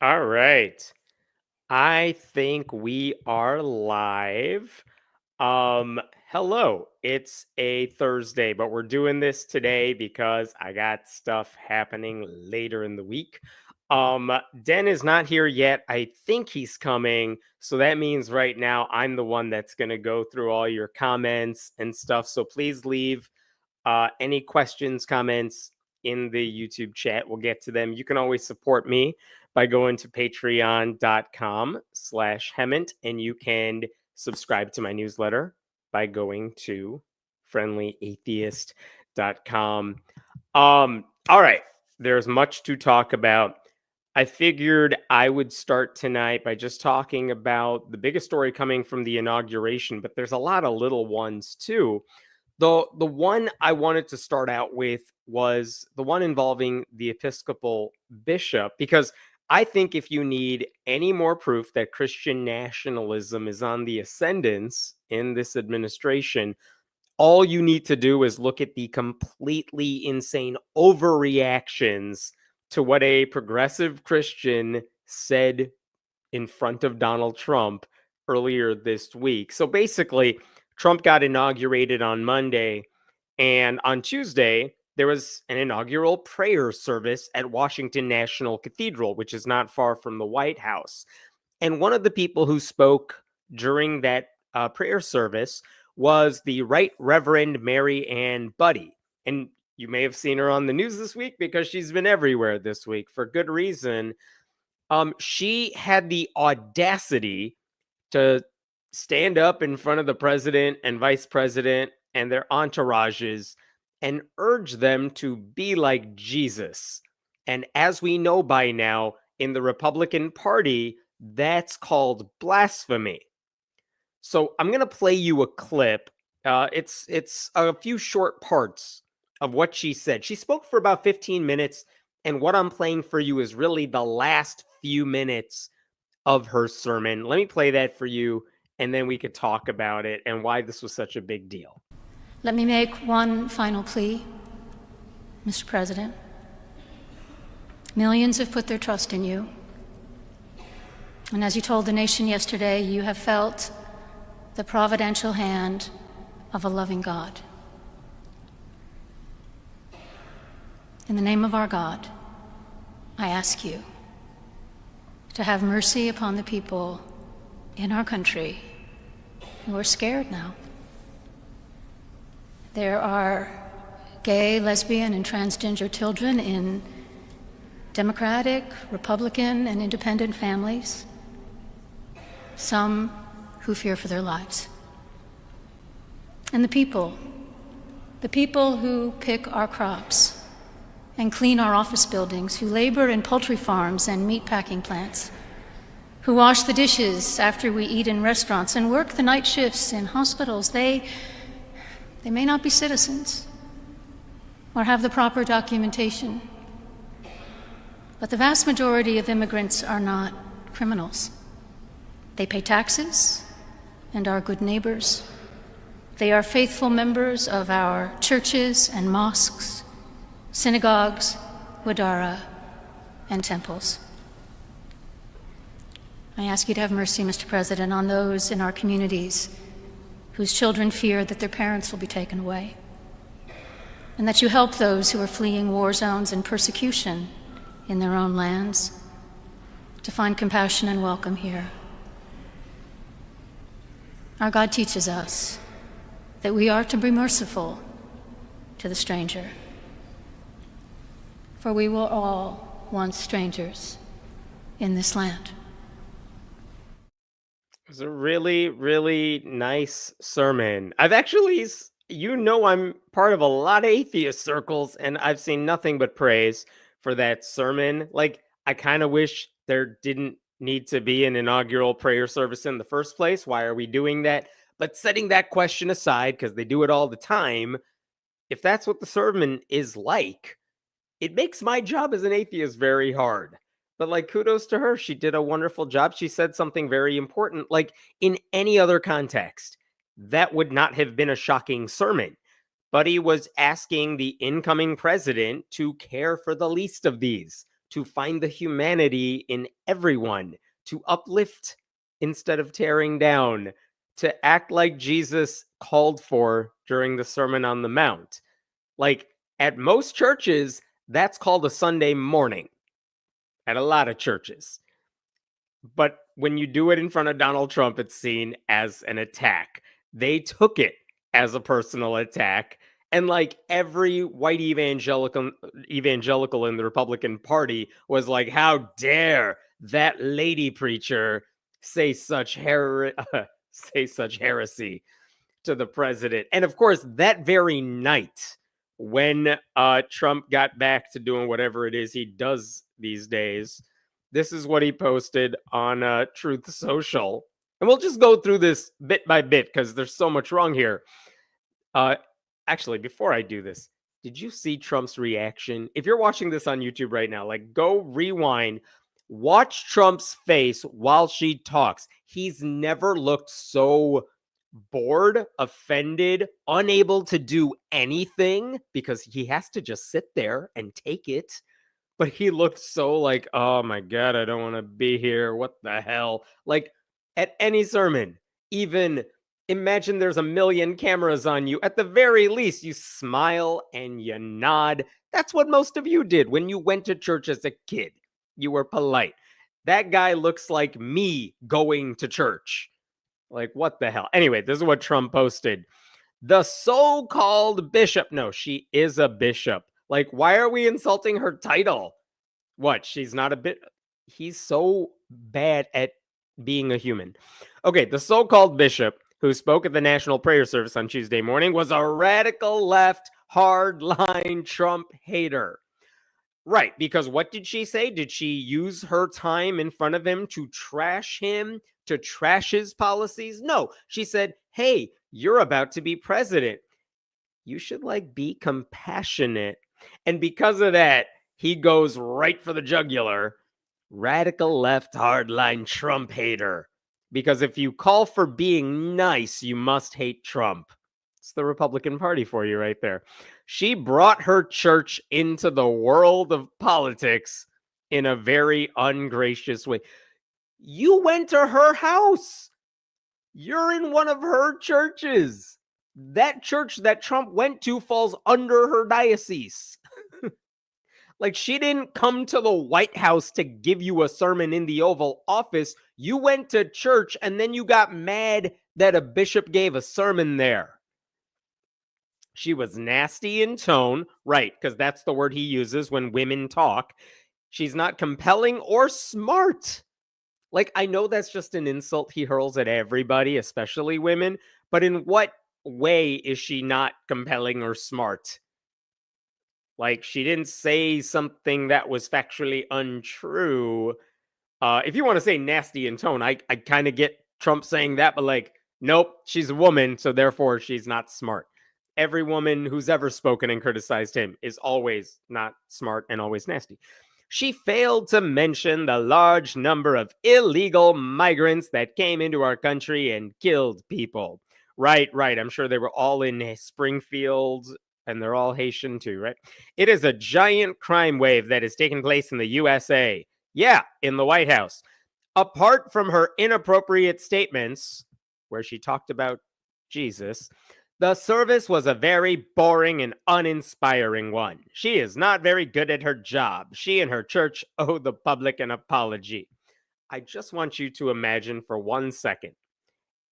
All right. I think we are live. Hello. It's a Thursday, but we're doing this today because I got stuff happening later in the week. Den is not here yet. I think he's coming. So that means right now I'm the one that's going to go through all your comments and stuff. So please leave any questions, comments in the YouTube chat. We'll get to them. You can always support me by going to patreon.com/Hemant, and you can subscribe to my newsletter by going to friendlyatheist.com. All right. There's much to talk about. I figured I would start tonight by just talking about the biggest story coming from the inauguration, but there's a lot of little ones too. The one I wanted to start out with was the one involving the Episcopal bishop, because I think if you need any more proof that Christian nationalism is on the ascendance in this administration, all you need to do is look at the completely insane overreactions to what a progressive Christian said in front of Donald Trump earlier this week. So basically, Trump got inaugurated on Monday, and on Tuesday, there was an inaugural prayer service at Washington National Cathedral, which is not far from the White House. And one of the people who spoke during that prayer service was the Right Reverend Mary Ann Budde. And you may have seen her on the news this week because she's been everywhere this week for good reason. She had the audacity to stand up in front of the president and vice president and their entourages and urge them to be like Jesus. And as we know by now, in the Republican Party, that's called blasphemy. So I'm going to play you a clip. It's a few short parts of what she said. She spoke for about 15 minutes, and what I'm playing for you is really the last few minutes of her sermon. Let me play that for you, and then we could talk about it and why this was such a big deal. Let me make one final plea, Mr. President. Millions have put their trust in you. And as you told the nation yesterday, you have felt the providential hand of a loving God. In the name of our God, I ask you to have mercy upon the people in our country who are scared now. There are gay, lesbian, and transgender children in Democratic, Republican, and independent families, some who fear for their lives. And the people who pick our crops and clean our office buildings, who labor in poultry farms and meat packing plants, who wash the dishes after we eat in restaurants and work the night shifts in hospitals, they may not be citizens or have the proper documentation, but the vast majority of immigrants are not criminals. They pay taxes and are good neighbors. They are faithful members of our churches and mosques, synagogues, wadara, and temples. I ask you to have mercy, Mr. President, on those in our communities whose children fear that their parents will be taken away, and that you help those who are fleeing war zones and persecution in their own lands to find compassion and welcome here. Our God teaches us that we are to be merciful to the stranger, for we were all once strangers in this land. It was a really, really nice sermon. I've actually, I'm part of a lot of atheist circles, and I've seen nothing but praise for that sermon. Like, I kind of wish there didn't need to be an inaugural prayer service in the first place. Why are we doing that? But setting that question aside, because they do it all the time, if that's what the sermon is like, it makes my job as an atheist very hard. But like, kudos to her. She did a wonderful job. She said something very important. Like, in any other context, that would not have been a shocking sermon. But he was asking the incoming president to care for the least of these, to find the humanity in everyone, to uplift instead of tearing down, to act like Jesus called for during the Sermon on the Mount. Like, at most churches, that's called a Sunday morning, at a lot of churches. But when you do it in front of Donald Trump, it's seen as an attack. They took it as a personal attack. And like every white evangelical in the Republican Party was like, how dare that lady preacher say such say such heresy to the president. And of course, that very night when Trump got back to doing whatever it is he does these days, this is what he posted on Truth Social. And we'll just go through this bit by bit because there's so much wrong here. Actually, before I do this, did you see Trump's reaction? If you're watching this on YouTube right now, like go rewind, watch Trump's face while she talks. He's never looked so bored, offended, unable to do anything because he has to just sit there and take it. But he looked so like, oh my God, I don't want to be here. What the hell? Like at any sermon, even imagine there's a million cameras on you. At the very least, you smile and you nod. That's what most of you did when you went to church as a kid. You were polite. That guy looks like me going to church. Like, what the hell? Anyway, this is what Trump posted. The so-called bishop. No, she is a bishop. Like, why are we insulting her title? What? She's not a bit. He's so bad at being a human. Okay, the so-called bishop who spoke at the National Prayer Service on Tuesday morning was a radical left, hardline Trump hater. Right, because what did she say? Did she use her time in front of him to trash him, to trash his policies? No, she said, hey, you're about to be president. You should like be compassionate. And because of that, he goes right for the jugular. Radical left, hardline Trump hater. Because if you call for being nice, you must hate Trump. It's the Republican Party for you right there. She brought her church into the world of politics in a very ungracious way. You went to her house. You're in one of her churches. That church that Trump went to falls under her diocese. Like, she didn't come to the White House to give you a sermon in the Oval Office. You went to church and then you got mad that a bishop gave a sermon there. She was nasty in tone, right, because that's the word he uses when women talk. She's not compelling or smart. Like, I know that's just an insult he hurls at everybody, especially women, but in what way is she not compelling or smart? Like, she didn't say something that was factually untrue. If you want to say nasty in tone, I kind of get Trump saying that, but like, nope, she's a woman, so therefore she's not smart. Every woman who's ever spoken and criticized him is always not smart and always nasty. She failed to mention the large number of illegal migrants that came into our country and killed people. Right. I'm sure they were all in Springfield, and they're all Haitian too, right? It is a giant crime wave that is taking place in the USA. Yeah, in the White House. Apart from her inappropriate statements, where she talked about Jesus, the service was a very boring and uninspiring one. She is not very good at her job. She and her church owe the public an apology. I just want you to imagine for 1 second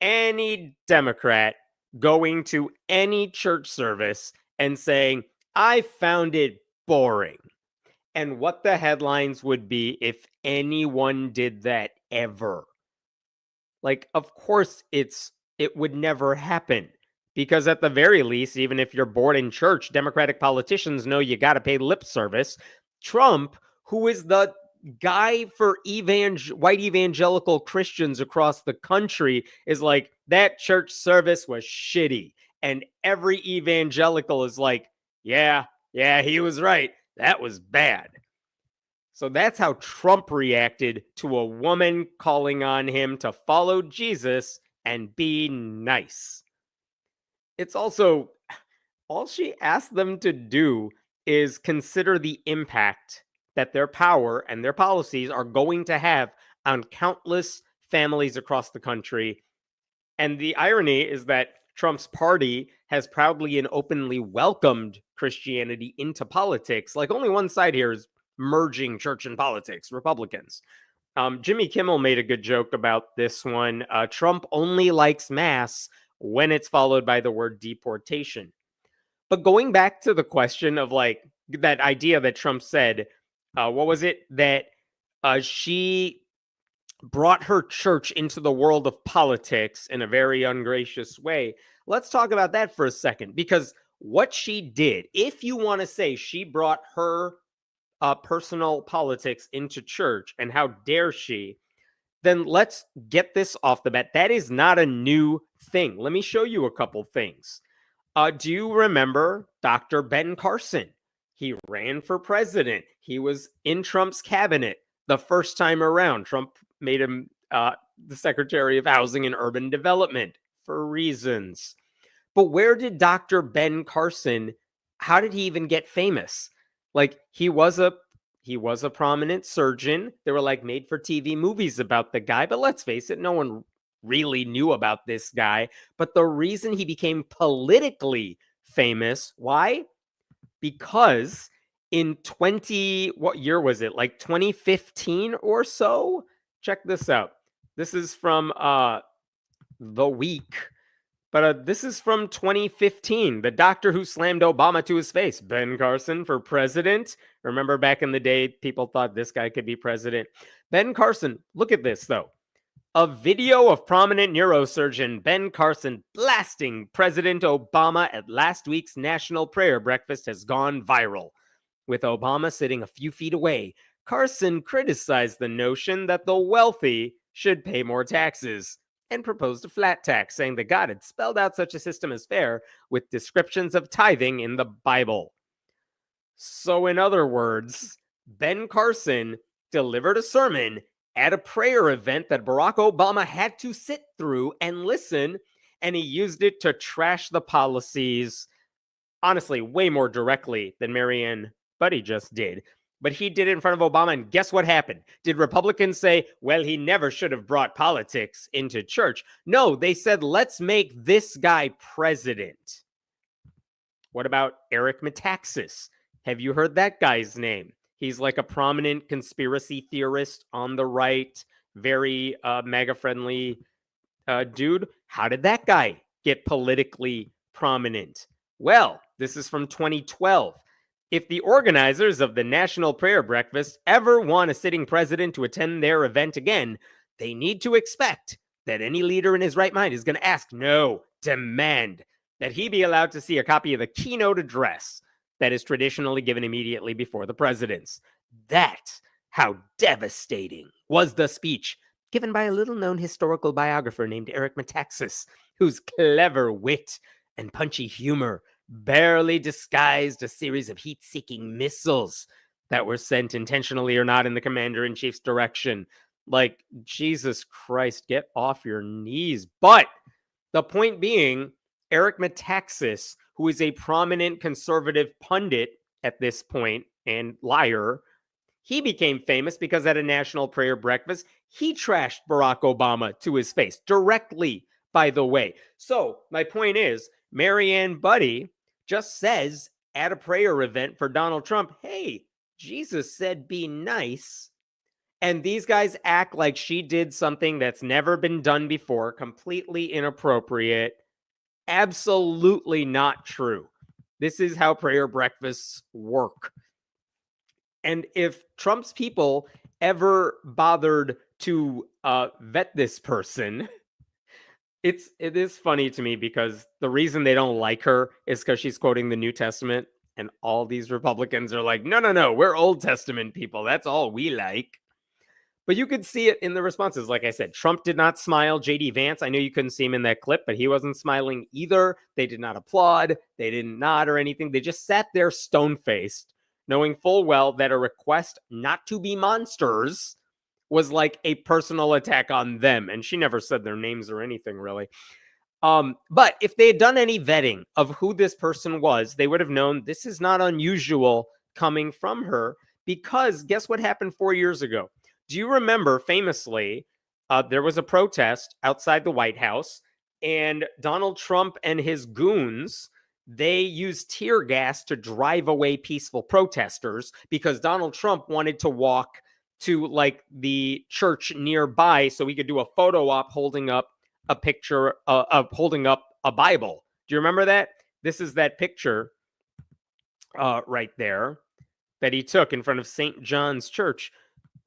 any Democrat going to any church service and saying, I found it boring. And what the headlines would be if anyone did that ever. Like, of course, it would never happen. Because at the very least, even if you're bored in church, Democratic politicians know you got to pay lip service. Trump, who is the guy for white evangelical Christians across the country, is like, that church service was shitty. And every evangelical is like, yeah, he was right. That was bad. So that's how Trump reacted to a woman calling on him to follow Jesus and be nice. It's also, all she asked them to do is consider the impact that their power and their policies are going to have on countless families across the country. And the irony is that Trump's party has proudly and openly welcomed Christianity into politics. Like, only one side here is merging church and politics, Republicans. Jimmy Kimmel made a good joke about this one. Trump only likes mass when it's followed by the word deportation. But going back to the question of like that idea that Trump said, what was it? That she brought her church into the world of politics in a very ungracious way. Let's talk about that for a second, because what she did, if you want to say she brought her personal politics into church, and how dare she, then let's get this off the bat. That is not a new thing. Let me show you a couple things. Do you remember Dr. Ben Carson? He ran for president. He was in Trump's cabinet the first time around. Trump made him the Secretary of Housing and Urban Development for reasons. But where did Dr. Ben Carson, how did he even get famous? Like, he was a prominent surgeon. There were like made for TV movies about the guy, but let's face it, no one really knew about this guy. But the reason he became politically famous, why? Because in what year was it? Like 2015 or so? Check this out. This is from The Week. But this is from 2015. The doctor who slammed Obama to his face. Ben Carson for president. Remember back in the day, people thought this guy could be president. Ben Carson, look at this though. A video of prominent neurosurgeon Ben Carson blasting President Obama at last week's National Prayer Breakfast has gone viral. With Obama sitting a few feet away, Carson criticized the notion that the wealthy should pay more taxes and proposed a flat tax, saying that God had spelled out such a system as fair with descriptions of tithing in the Bible. So in other words, Ben Carson delivered a sermon at a prayer event that Barack Obama had to sit through and listen, and he used it to trash the policies, honestly, way more directly than Marianne Budde just did. But he did it in front of Obama, and guess what happened? Did Republicans say, well, he never should have brought politics into church? No, they said, let's make this guy president. What about Eric Metaxas? Have you heard that guy's name? He's like a prominent conspiracy theorist on the right, very MAGA-friendly dude. How did that guy get politically prominent? Well, this is from 2012. If the organizers of the National Prayer Breakfast ever want a sitting president to attend their event again, they need to expect that any leader in his right mind is going to ask, no, demand, that he be allowed to see a copy of the keynote address that is traditionally given immediately before the presidents. That's how devastating was the speech given by a little-known historical biographer named Eric Metaxas, whose clever wit and punchy humor barely disguised a series of heat-seeking missiles that were sent intentionally or not in the commander-in-chief's direction. Like, Jesus Christ, get off your knees. But the point being, Eric Metaxas, who is a prominent conservative pundit at this point and liar, he became famous because at a National Prayer Breakfast, he trashed Barack Obama to his face directly, by the way. So my point is, Marianne Budde just says at a prayer event for Donald Trump, hey, Jesus said be nice. And these guys act like she did something that's never been done before, completely inappropriate. Absolutely not true. This is how prayer breakfasts work. And if Trump's people ever bothered to vet this person, it is funny to me because the reason they don't like her is because she's quoting the New Testament, and all these Republicans are like, no, we're Old Testament people. That's all we like. But you could see it in the responses. Like I said, Trump did not smile. J.D. Vance, I know you couldn't see him in that clip, but he wasn't smiling either. They did not applaud. They didn't nod or anything. They just sat there stone-faced, knowing full well that a request not to be monsters was like a personal attack on them. And she never said their names or anything, really. But if they had done any vetting of who this person was, they would have known this is not unusual coming from her, Because guess what happened 4 years ago? Do you remember famously, there was a protest outside the White House, and Donald Trump and his goons, they used tear gas to drive away peaceful protesters because Donald Trump wanted to walk to like the church nearby so he could do a photo op holding up a picture of holding up a Bible. Do you remember that? This is that picture right there that he took in front of St. John's Church.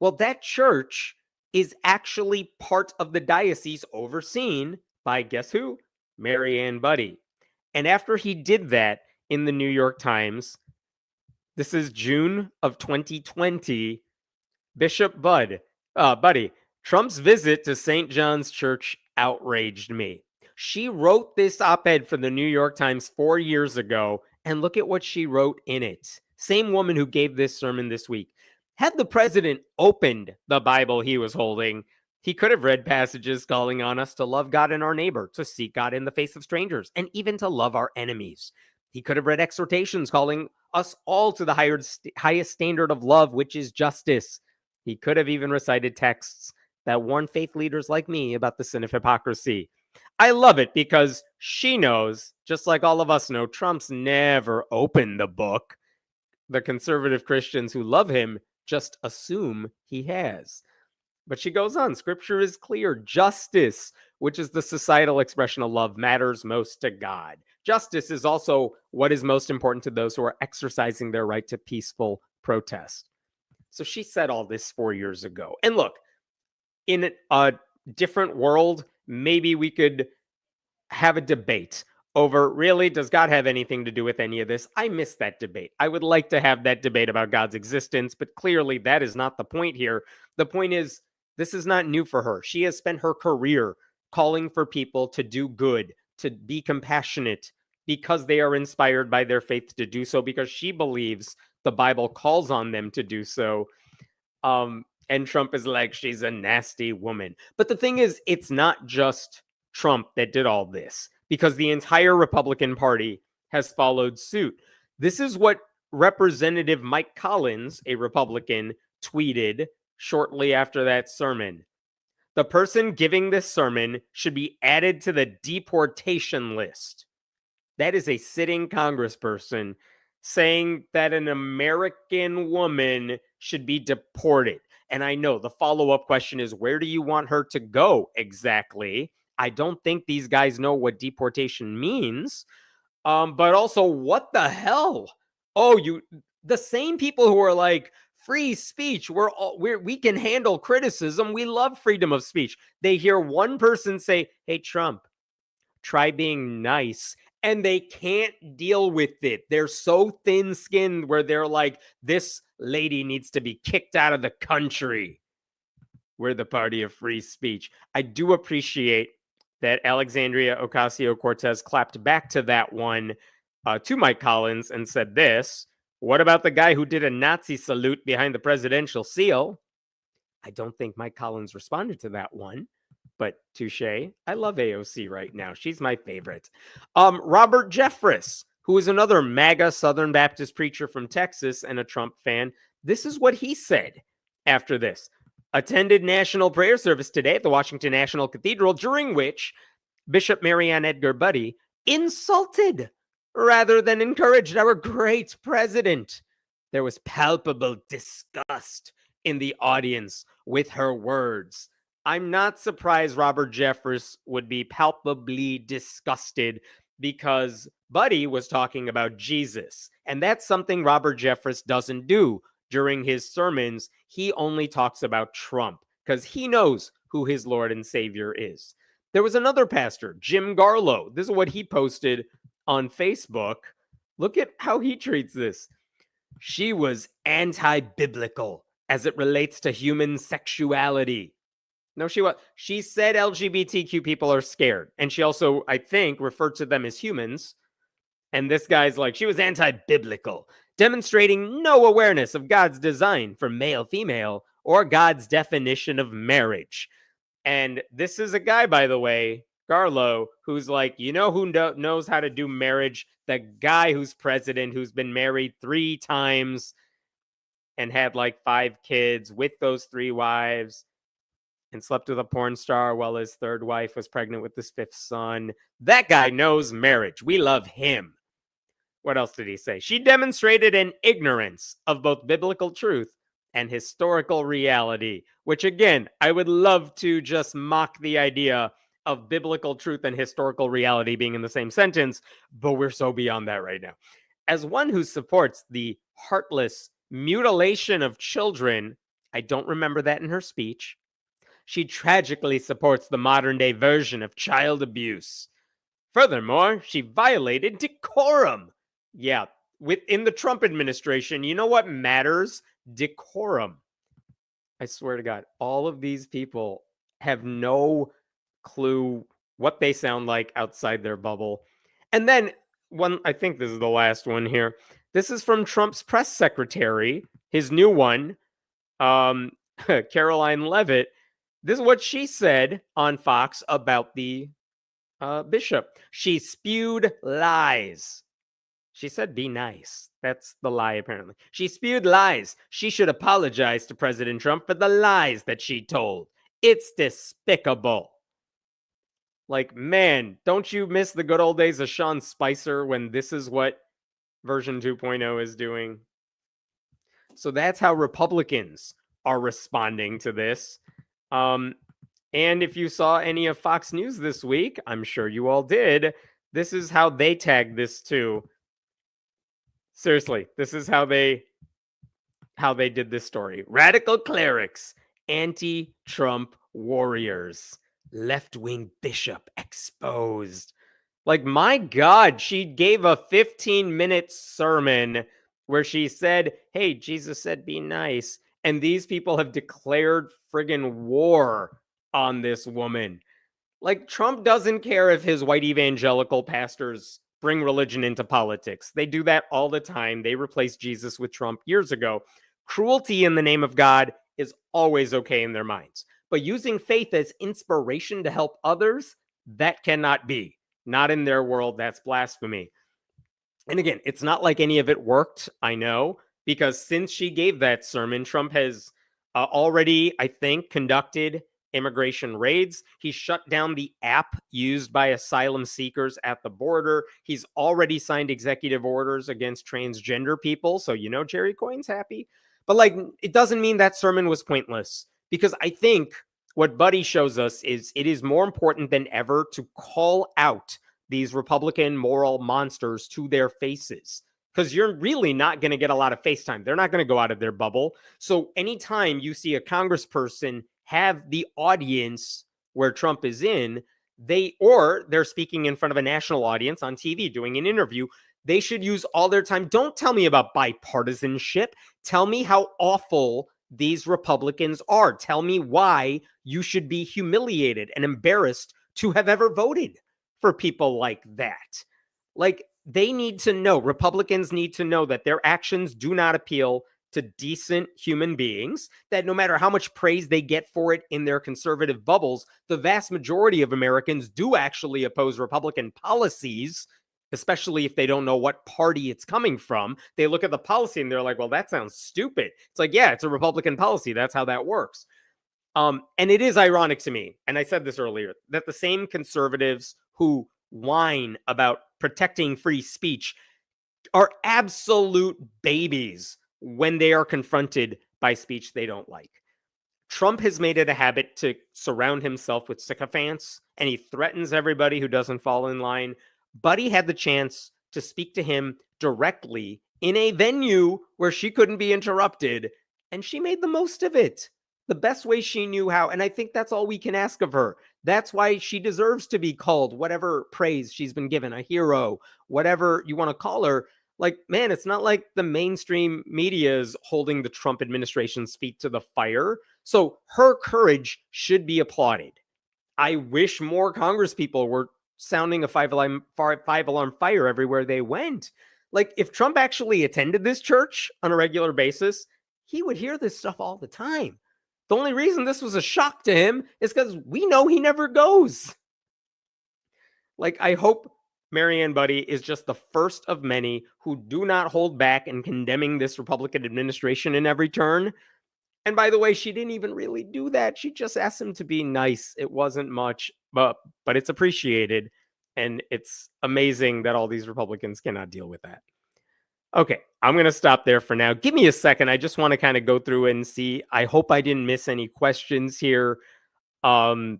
Well, that church is actually part of the diocese overseen by, guess who? Mary Ann Budde. And after he did that in the New York Times, this is June of 2020, Bishop Budde, Trump's visit to St. John's Church outraged me. She wrote this op-ed for the New York Times 4 years ago, and look at what she wrote in it. Same woman who gave this sermon this week. Had the president opened the Bible he was holding, he could have read passages calling on us to love God and our neighbor, to seek God in the face of strangers, and even to love our enemies. He could have read exhortations calling us all to the highest standard of love, which is justice. He could have even recited texts that warn faith leaders like me about the sin of hypocrisy. I love it because she knows, just like all of us know, Trump's never opened the book. The conservative Christians who love him just assume he has. But she goes on, scripture is clear. Justice, which is the societal expression of love, matters most to God. Justice is also what is most important to those who are exercising their right to peaceful protest. So she said all this 4 years ago. And look, in a different world, maybe we could have a debate over, really, does God have anything to do with any of this? I miss that debate. I would like to have that debate about God's existence, but clearly that is not the point here. The point is, this is not new for her. She has spent her career calling for people to do good, to be compassionate, because they are inspired by their faith to do so, because she believes the Bible calls on them to do so. And Trump is like, she's a nasty woman. But the thing is, it's not just Trump that did all this, because the entire Republican Party has followed suit. This is what Representative Mike Collins, a Republican, tweeted shortly after that sermon. The person giving this sermon should be added to the deportation list. That is a sitting congressperson saying that an American woman should be deported. And I know the follow-up question is, where do you want her to go exactly? I don't think these guys know what deportation means. But also, what the hell? Oh, the same people who are like, free speech, we can handle criticism, we love freedom of speech. They hear one person say, hey, Trump, try being nice. And they can't deal with it. They're so thin-skinned where they're like, this lady needs to be kicked out of the country. We're the party of free speech. I do appreciate that Alexandria Ocasio-Cortez clapped back to that one to Mike Collins and said this. What about the guy who did a Nazi salute behind the presidential seal? I don't think Mike Collins responded to that one. But touche. I love AOC right now. She's my favorite. Robert Jeffress, who is another MAGA Southern Baptist preacher from Texas and a Trump fan. This is what he said after this. Attended national prayer service today at the Washington National Cathedral, during which Bishop Marianne Edgar Budde insulted rather than encouraged our great president. There was palpable disgust in the audience with her words. I'm not surprised Robert Jeffress would be palpably disgusted because Budde was talking about Jesus. And that's something Robert Jeffress doesn't do during his sermons. He only talks about Trump because he knows who his Lord and Savior is. There was another pastor, Jim Garlow. This is what he posted on Facebook. Look at how he treats this. She was anti-biblical as it relates to human sexuality. No, she was. She said LGBTQ people are scared. And she also, I think, referred to them as humans. And this guy's like, she was anti-biblical, demonstrating no awareness of God's design for male-female or God's definition of marriage. And this is a guy, by the way, Garlow, who's like, you know who knows how to do marriage? The guy who's president, who's been married 3 times. and had like 5 kids with those 3 wives and slept with a porn star while his 3rd wife was pregnant with his 5th son. That guy knows marriage. We love him. What else did he say? She demonstrated an ignorance of both biblical truth and historical reality, which again, I would love to just mock the idea of biblical truth and historical reality being in the same sentence, but we're so beyond that right now. As one who supports the heartless mutilation of children, I don't remember that in her speech. She tragically supports the modern day version of child abuse. Furthermore, she violated decorum. Yeah, within the Trump administration, you know what matters? Decorum. I swear to God, all of these people have no clue what they sound like outside their bubble. And then I think this is the last one here. This is from Trump's press secretary, his new one, Caroline Leavitt. This is what she said on Fox about the bishop. She spewed lies. She said, be nice. That's the lie, apparently. She spewed lies. She should apologize to President Trump for the lies that she told. It's despicable. Like, man, don't you miss the good old days of Sean Spicer when this is what version 2.0 is doing? So that's how Republicans are responding to this. And if you saw any of Fox News this week, I'm sure you all did, this is how they tagged this too. Seriously, this is how they did this story. Radical clerics, anti-Trump warriors, left-wing bishop exposed. Like, my God, she gave a 15-minute sermon where she said, hey, Jesus said be nice. And these people have declared friggin' war on this woman. Like, Trump doesn't care if his white evangelical pastors bring religion into politics. They do that all the time. They replaced Jesus with Trump years ago. Cruelty in the name of God is always okay in their minds. But using faith as inspiration to help others, that cannot be. Not in their world. That's blasphemy. And again, it's not like any of it worked, I know, because since she gave that sermon, Trump has already, I think, conducted immigration raids. He shut down the app used by asylum seekers at the border. He's already signed executive orders against transgender people. So, you know, Jerry Coyne's happy. But like, it doesn't mean that sermon was pointless, because I think what Budde shows us is it is more important than ever to call out these Republican moral monsters to their faces, because you're really not going to get a lot of face time. They're not going to go out of their bubble. So anytime you see a congressperson have the audience where Trump is in, they're speaking in front of a national audience on TV doing an interview, they should use all their time. Don't tell me about bipartisanship. Tell me how awful these Republicans are. Tell me why you should be humiliated and embarrassed to have ever voted for people like that. Like, they need to know, Republicans need to know that their actions do not appeal to decent human beings, that no matter how much praise they get for it in their conservative bubbles, the vast majority of Americans do actually oppose Republican policies, especially if they don't know what party it's coming from. They look at the policy and they're like, well, that sounds stupid. It's like, yeah, it's a Republican policy. That's how that works. And it is ironic to me, and I said this earlier, that the same conservatives who whine about protecting free speech are absolute babies when they are confronted by speech they don't like. Trump has made it a habit to surround himself with sycophants, and he threatens everybody who doesn't fall in line. Budde had the chance to speak to him directly in a venue where she couldn't be interrupted, and she made the most of it the best way she knew how. And I think that's all we can ask of her. That's why she deserves to be called whatever praise she's been given, a hero, whatever you want to call her. Like, man, it's not like the mainstream media is holding the Trump administration's feet to the fire. So her courage should be applauded. I wish more congresspeople were sounding a five-alarm fire everywhere they went. Like, if Trump actually attended this church on a regular basis, he would hear this stuff all the time. The only reason this was a shock to him is because we know he never goes. Like, I hope Marianne Budde is just the first of many who do not hold back in condemning this Republican administration in every turn. And by the way, she didn't even really do that. She just asked him to be nice. It wasn't much, but it's appreciated. And it's amazing that all these Republicans cannot deal with that. Okay, I'm going to stop there for now. Give me a second. I just want to kind of go through and see. I hope I didn't miss any questions here. Give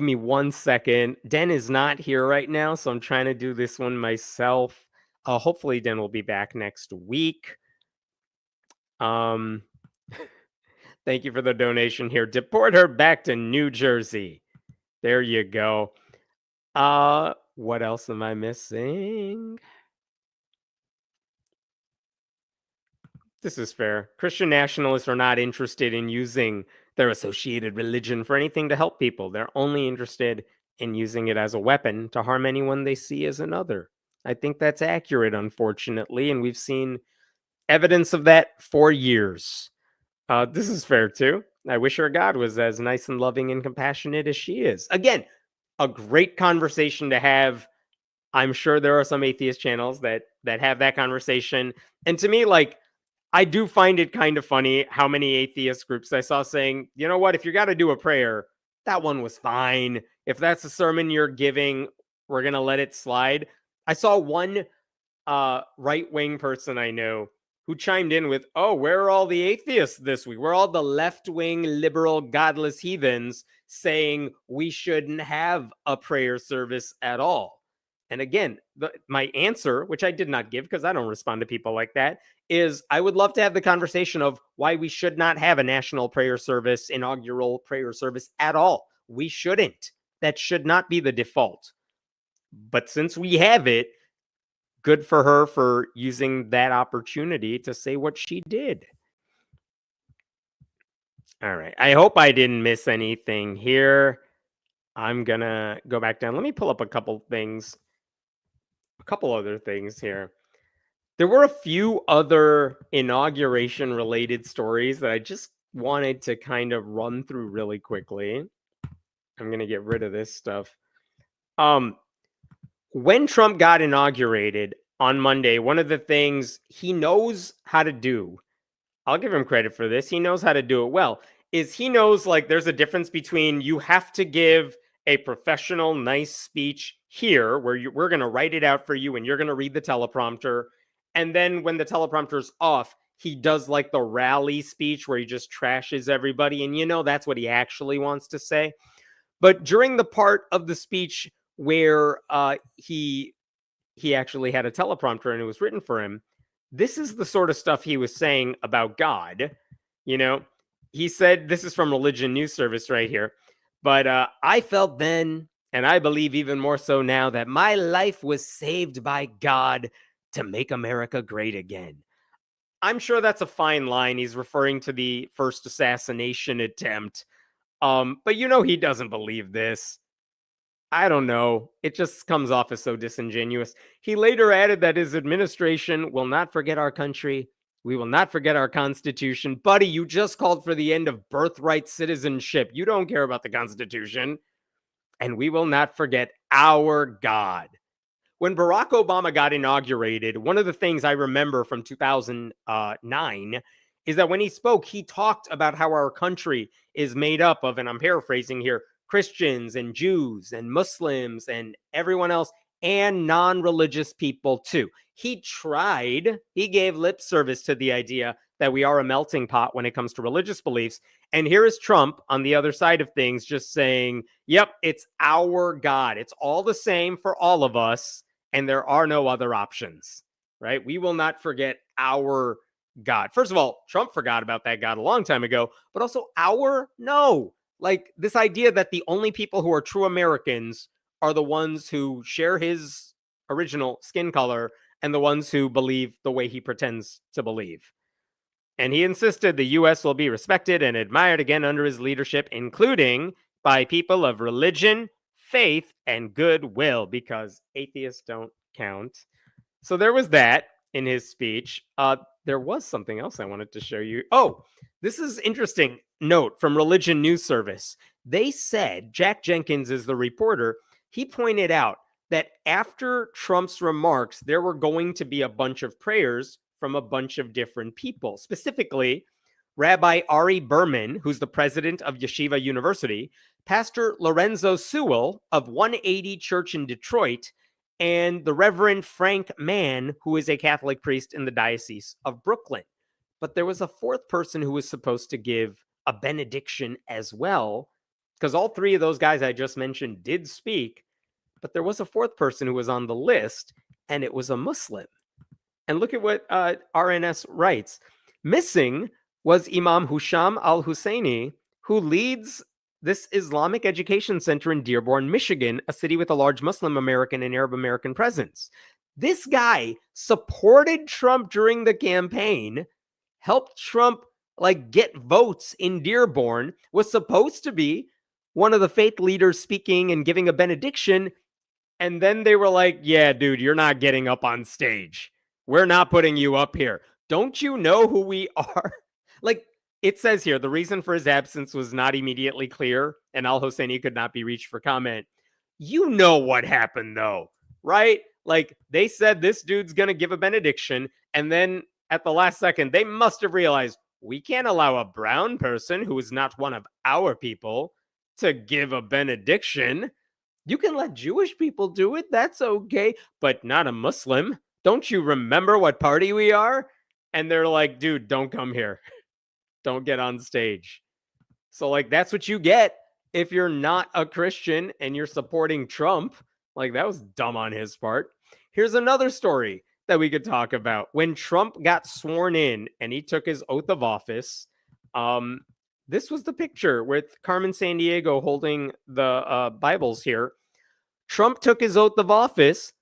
me 1 second. Den is not here right now, so I'm trying to do this one myself. Hopefully Den will be back next week. Thank you for the donation here. Deport her back to New Jersey. There you go. What else am I missing? This is fair. Christian nationalists are not interested in using their associated religion for anything to help people. They're only interested in using it as a weapon to harm anyone they see as another. I think that's accurate, unfortunately, and we've seen evidence of that for years. This is fair, too. I wish her God was as nice and loving and compassionate as she is. Again, a great conversation to have. I'm sure there are some atheist channels that have that conversation. And to me, like, I do find it kind of funny how many atheist groups I saw saying, you know what, if you got to do a prayer, that one was fine. If that's a sermon you're giving, we're going to let it slide. I saw one right-wing person I know who chimed in with, oh, where are all the atheists this week? Where are all the left-wing, liberal, godless heathens saying we shouldn't have a prayer service at all? And again, my answer, which I did not give because I don't respond to people like that, is I would love to have the conversation of why we should not have a national prayer service, inaugural prayer service at all. We shouldn't. That should not be the default. But since we have it, good for her for using that opportunity to say what she did. All right. I hope I didn't miss anything here. I'm going to go back down. Let me pull up a couple other things here. There were a few other inauguration related stories that I just wanted to kind of run through really quickly. I'm going to get rid of this stuff. When Trump got inaugurated on Monday, one of the things he knows how to do, I'll give him credit for this, he knows how to do it well, is he knows like there's a difference between you have to give a professional, nice speech here where we're going to write it out for you and you're going to read the teleprompter. And then when the teleprompter's off, he does like the rally speech where he just trashes everybody. And you know, that's what he actually wants to say. But during the part of the speech where he actually had a teleprompter and it was written for him, this is the sort of stuff he was saying about God. You know, he said, this is from Religion News Service right here. But I felt then, and I believe even more so now, that my life was saved by God to make America great again. I'm sure that's a fine line. He's referring to the first assassination attempt. But you know he doesn't believe this. I don't know. It just comes off as so disingenuous. He later added that his administration will not forget our country. We will not forget our Constitution. Buddy, you just called for the end of birthright citizenship. You don't care about the Constitution. And we will not forget our God. When Barack Obama got inaugurated, one of the things I remember from 2009 is that when he spoke, he talked about how our country is made up of, and I'm paraphrasing here, Christians and Jews and Muslims and everyone else, and non-religious people too. He gave lip service to the idea that we are a melting pot when it comes to religious beliefs. And here is Trump on the other side of things just saying, yep, it's our God. It's all the same for all of us. And there are no other options, right? We will not forget our God. First of all, Trump forgot about that God a long time ago, but also no. Like this idea that the only people who are true Americans are the ones who share his original skin color and the ones who believe the way he pretends to believe. And he insisted the U.S. will be respected and admired again under his leadership, including by people of religion, faith, and goodwill, because atheists don't count. So there was that in his speech. There was something else I wanted to show you. Oh, this is interesting. Note from Religion News Service. They said, Jack Jenkins is the reporter, he pointed out that after Trump's remarks, there were going to be a bunch of prayers from a bunch of different people. Specifically, Rabbi Ari Berman, who's the president of Yeshiva University, Pastor Lorenzo Sewell of 180 Church in Detroit, and the Reverend Frank Mann, who is a Catholic priest in the Diocese of Brooklyn. But there was a fourth person who was supposed to give a benediction as well, because all three of those guys I just mentioned did speak, but there was a fourth person who was on the list, and it was a Muslim. And look at what RNS writes. Missing was Imam Husham al-Husseini, who leads this Islamic education center in Dearborn, Michigan, a city with a large Muslim American and Arab American presence. This guy supported Trump during the campaign, helped Trump get votes in Dearborn, was supposed to be one of the faith leaders speaking and giving a benediction. And then they were like, yeah, dude, you're not getting up on stage. We're not putting you up here. Don't you know who we are? It says here, the reason for his absence was not immediately clear, and al-Husseini could not be reached for comment. You know what happened, though, right? They said this dude's going to give a benediction, and then at the last second, they must have realized, we can't allow a brown person who is not one of our people to give a benediction. You can let Jewish people do it. That's okay, but not a Muslim. Don't you remember what party we are? And they're like, dude, don't come here. Don't get on stage. So that's what you get if you're not a Christian and you're supporting Trump. That was dumb on his part. Here's another story that we could talk about. When Trump got sworn in and he took his oath of office, this was the picture with Carmen Sandiego holding the Bibles here. Trump took his oath of office.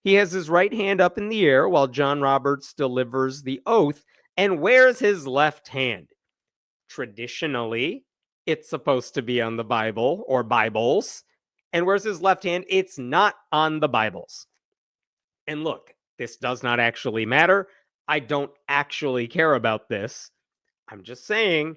He has his right hand up in the air while John Roberts delivers the oath. And where's his left hand? Traditionally, it's supposed to be on the Bible or Bibles. And where's his left hand? It's not on the Bibles. And look, this does not actually matter. I don't actually care about this. I'm just saying,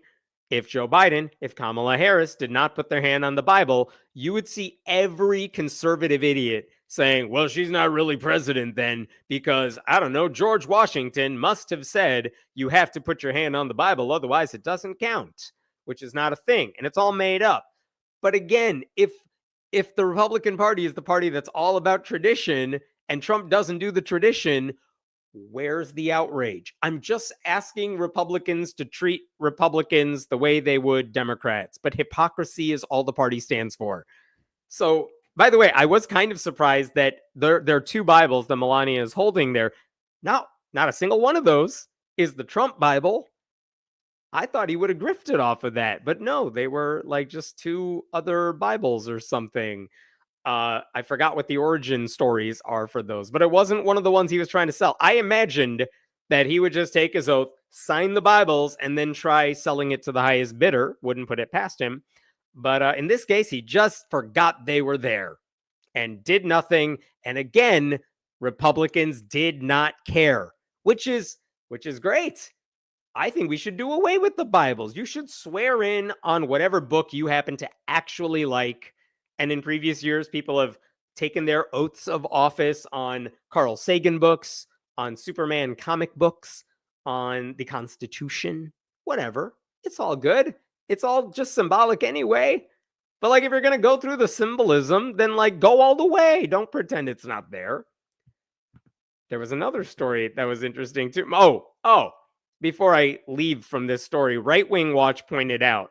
if Joe Biden, if Kamala Harris did not put their hand on the Bible, you would see every conservative idiot saying, well, she's not really president then because, I don't know, George Washington must have said you have to put your hand on the Bible, otherwise it doesn't count, which is not a thing. And it's all made up. But again, if the Republican Party is the party that's all about tradition and Trump doesn't do the tradition, where's the outrage? I'm just asking Republicans to treat Republicans the way they would Democrats, but hypocrisy is all the party stands for. So, by the way, I was kind of surprised that there are two Bibles that Melania is holding there. Not a single one of those is the Trump Bible. I thought he would have grifted off of that, but no, they were just two other Bibles or something. I forgot what the origin stories are for those, but it wasn't one of the ones he was trying to sell. I imagined that he would just take his oath, sign the Bibles, and then try selling it to the highest bidder. Wouldn't put it past him. But in this case, he just forgot they were there and did nothing. And again, Republicans did not care, which is great. I think we should do away with the Bibles. You should swear in on whatever book you happen to actually like. And in previous years, people have taken their oaths of office on Carl Sagan books, on Superman comic books, on the Constitution, whatever. It's all good. It's all just symbolic anyway. But if you're going to go through the symbolism, then go all the way. Don't pretend it's not there. There was another story that was interesting too. Oh, before I leave from this story, Right Wing Watch pointed out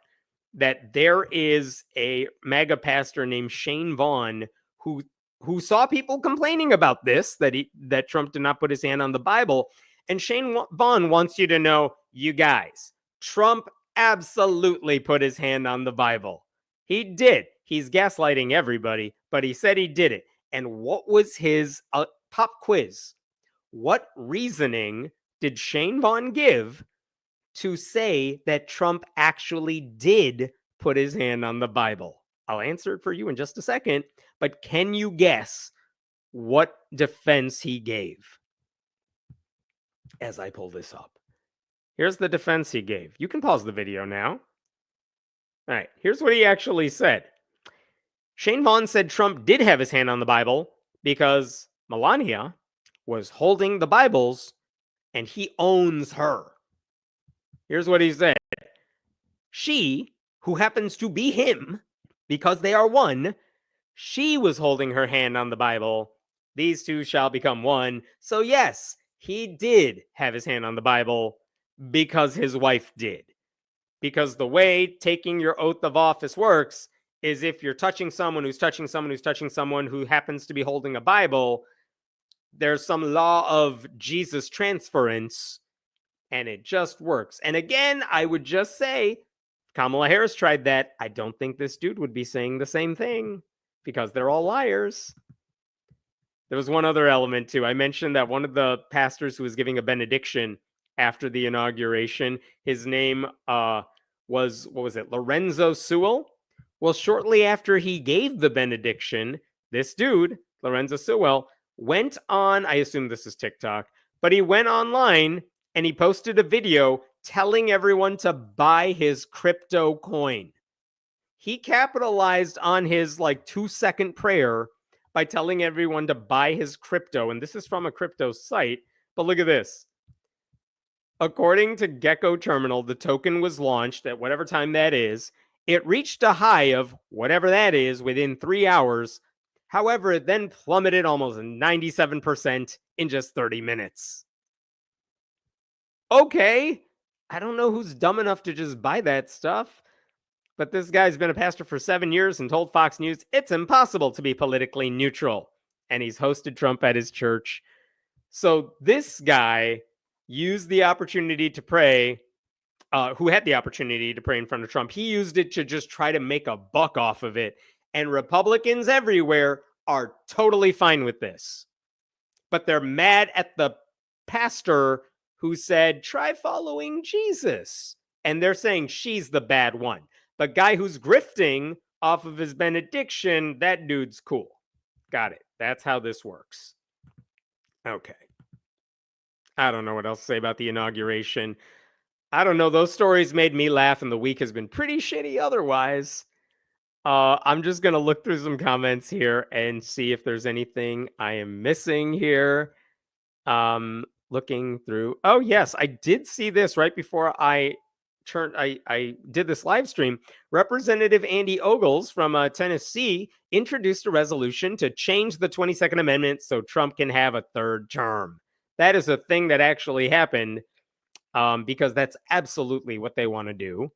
that there is a MAGA pastor named Shane Vaughn who saw people complaining about this, that Trump did not put his hand on the Bible. And Shane Vaughn wants you to know, you guys, Trump absolutely put his hand on the Bible. He did. He's gaslighting everybody, but he said he did it. And what was his pop quiz? What reasoning did Shane Vaughn give to say that Trump actually did put his hand on the Bible? I'll answer it for you in just a second, but can you guess what defense he gave? As I pull this up. Here's the defense he gave. You can pause the video now. All right, here's what he actually said. Shane Vaughn said Trump did have his hand on the Bible because Melania was holding the Bibles and he owns her. Here's what he said. She, who happens to be him, because they are one, she was holding her hand on the Bible. These two shall become one. So yes, he did have his hand on the Bible because his wife did. Because the way taking your oath of office works is if you're touching someone who's touching someone who's touching someone who happens to be holding a Bible, there's some law of Jesus transference, and it just works. And again, I would just say, Kamala Harris tried that. I don't think this dude would be saying the same thing because they're all liars. There was one other element too. I mentioned that one of the pastors who was giving a benediction after the inauguration, his name was, what was it, Lorenzo Sewell? Well, shortly after he gave the benediction, this dude, Lorenzo Sewell, went on, I assume this is TikTok, but he went online and he posted a video telling everyone to buy his crypto coin. He capitalized on his 2-second prayer by telling everyone to buy his crypto. And this is from a crypto site. But look at this. According to Gecko Terminal, the token was launched at whatever time that is. It reached a high of whatever that is within 3 hours. However, it then plummeted almost 97% in just 30 minutes. Okay, I don't know who's dumb enough to just buy that stuff, but this guy's been a pastor for 7 years and told Fox News it's impossible to be politically neutral, and he's hosted Trump at his church. So this guy used the opportunity to pray, who had the opportunity to pray in front of Trump. He used it to just try to make a buck off of it, and Republicans everywhere are totally fine with this. But they're mad at the pastor who said, try following Jesus. And they're saying she's the bad one. The guy who's grifting off of his benediction, that dude's cool. Got it. That's how this works. Okay. I don't know what else to say about the inauguration. I don't know. Those stories made me laugh, and the week has been pretty shitty otherwise. I'm just going to look through some comments here and see if there's anything I am missing here. Looking through. Oh, yes, I did see this right before I did this live stream. Representative Andy Ogles from Tennessee introduced a resolution to change the 22nd Amendment so Trump can have a third term. That is a thing that actually happened because that's absolutely what they want to do.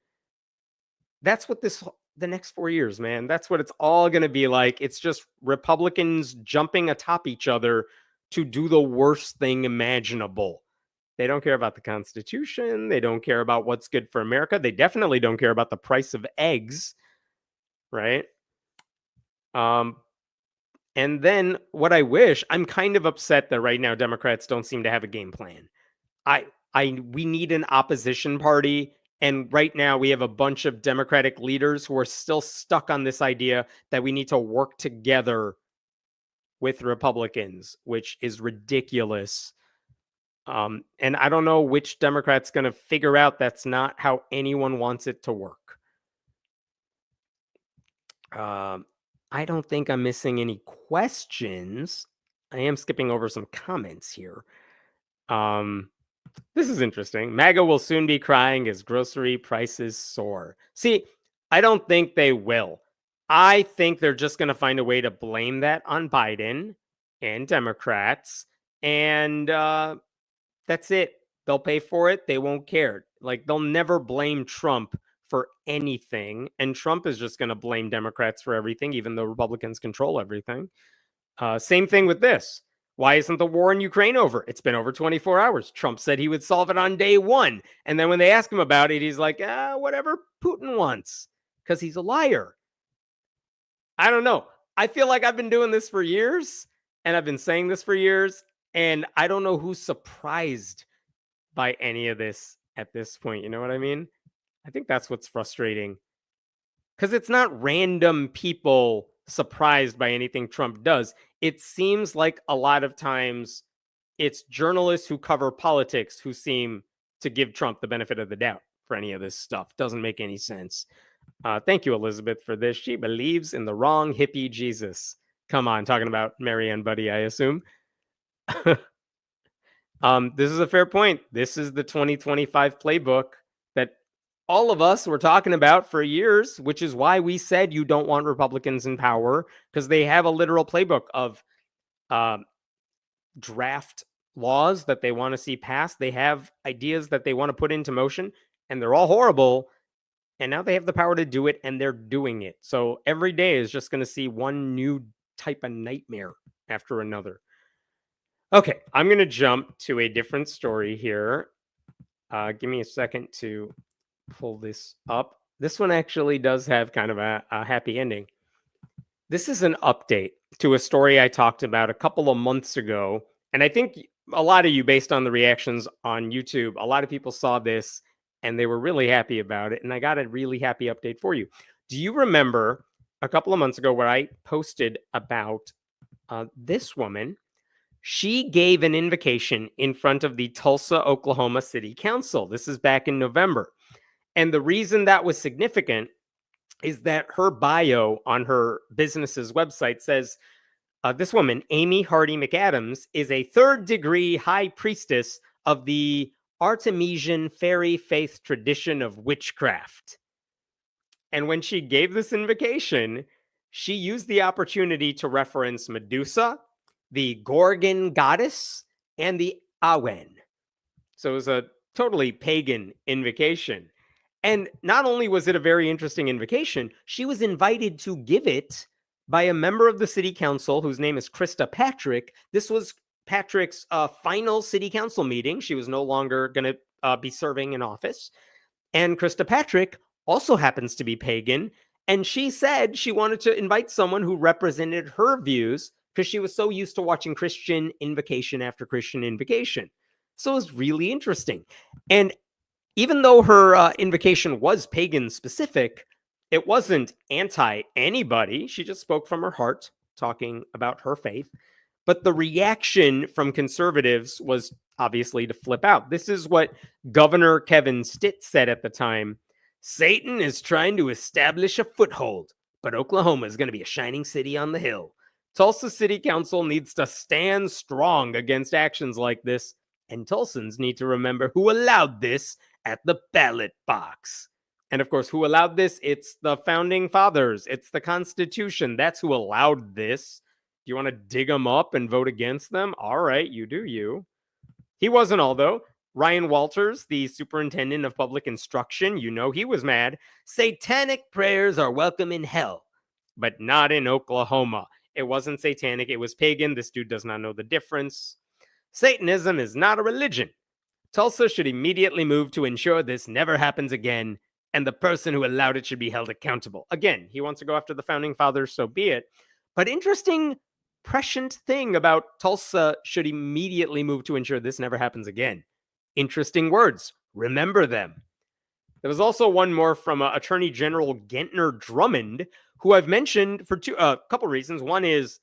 That's what the next 4 years, man. That's what it's all going to be like. It's just Republicans jumping atop each other to do the worst thing imaginable. They don't care about the Constitution. They don't care about what's good for America. They definitely don't care about the price of eggs, right? And then what I wish, I'm kind of upset that right now Democrats don't seem to have a game plan. We need an opposition party. And right now we have a bunch of Democratic leaders who are still stuck on this idea that we need to work together with Republicans, which is ridiculous. And I don't know which Democrat's going to figure out that's not how anyone wants it to work. I don't think I'm missing any questions. I am skipping over some comments here. This is interesting. MAGA will soon be crying as grocery prices soar. See, I don't think they will. I think they're just going to find a way to blame that on Biden and Democrats. And that's it. They'll pay for it. They won't care. They'll never blame Trump for anything. And Trump is just going to blame Democrats for everything, even though Republicans control everything. Same thing with this. Why isn't the war in Ukraine over? It's been over 24 hours. Trump said he would solve it on day one. And then when they ask him about it, he's like, whatever Putin wants, because he's a liar. I don't know. I feel like I've been doing this for years, and I've been saying this for years, and I don't know who's surprised by any of this at this point. You know what I mean? I think that's what's frustrating. Because it's not random people surprised by anything Trump does. It seems like a lot of times it's journalists who cover politics who seem to give Trump the benefit of the doubt for any of this stuff. Doesn't make any sense. Thank you, Elizabeth, for this. She believes in the wrong hippie Jesus. Come on, talking about Marianne Budde, I assume. This is a fair point. This is the 2025 playbook that all of us were talking about for years, which is why we said you don't want Republicans in power, because they have a literal playbook of draft laws that they want to see passed. They have ideas that they want to put into motion, and they're all horrible. And now they have the power to do it, and they're doing it. So every day is just going to see one new type of nightmare after another. Okay, I'm going to jump to a different story here. Give me a second to pull this up. This one actually does have kind of a happy ending. This is an update to a story I talked about a couple of months ago. And I think a lot of you, based on the reactions on YouTube, a lot of people saw this and they were really happy about it. And I got a really happy update for you. Do you remember a couple of months ago where I posted about this woman? She gave an invocation in front of the Tulsa, Oklahoma City Council. This is back in November. And the reason that was significant is that her bio on her business's website says, this woman, Amy Hardy McAdams, is a third-degree high priestess of the Artemisian fairy faith tradition of witchcraft. And when she gave this invocation, she used the opportunity to reference Medusa, the Gorgon goddess, and the Awen. So it was a totally pagan invocation. And not only was it a very interesting invocation, she was invited to give it by a member of the city council whose name is Krista Patrick. This was Patrick's final city council meeting. She was no longer going to be serving in office. And Krista Patrick also happens to be pagan. And she said she wanted to invite someone who represented her views because she was so used to watching Christian invocation after Christian invocation. So it was really interesting. And even though her invocation was pagan specific, it wasn't anti anybody. She just spoke from her heart, talking about her faith. But the reaction from conservatives was obviously to flip out. This is what Governor Kevin Stitt said at the time. Satan is trying to establish a foothold, but Oklahoma is going to be a shining city on the hill. Tulsa City Council needs to stand strong against actions like this, and Tulsans need to remember who allowed this at the ballot box. And of course, who allowed this? It's the founding fathers. It's the Constitution. That's who allowed this. Do you want to dig them up and vote against them? All right, you do you. He wasn't all, though. Ryan Walters, the superintendent of public instruction, you know he was mad. Satanic prayers are welcome in hell, but not in Oklahoma. It wasn't satanic. It was pagan. This dude does not know the difference. Satanism is not a religion. Tulsa should immediately move to ensure this never happens again, and the person who allowed it should be held accountable. Again, he wants to go after the founding fathers, so be it. But interesting, prescient thing about Tulsa should immediately move to ensure this never happens again. Interesting words. Remember them. There was also one more from Attorney General Gentner Drummond, who I've mentioned for a couple reasons. One is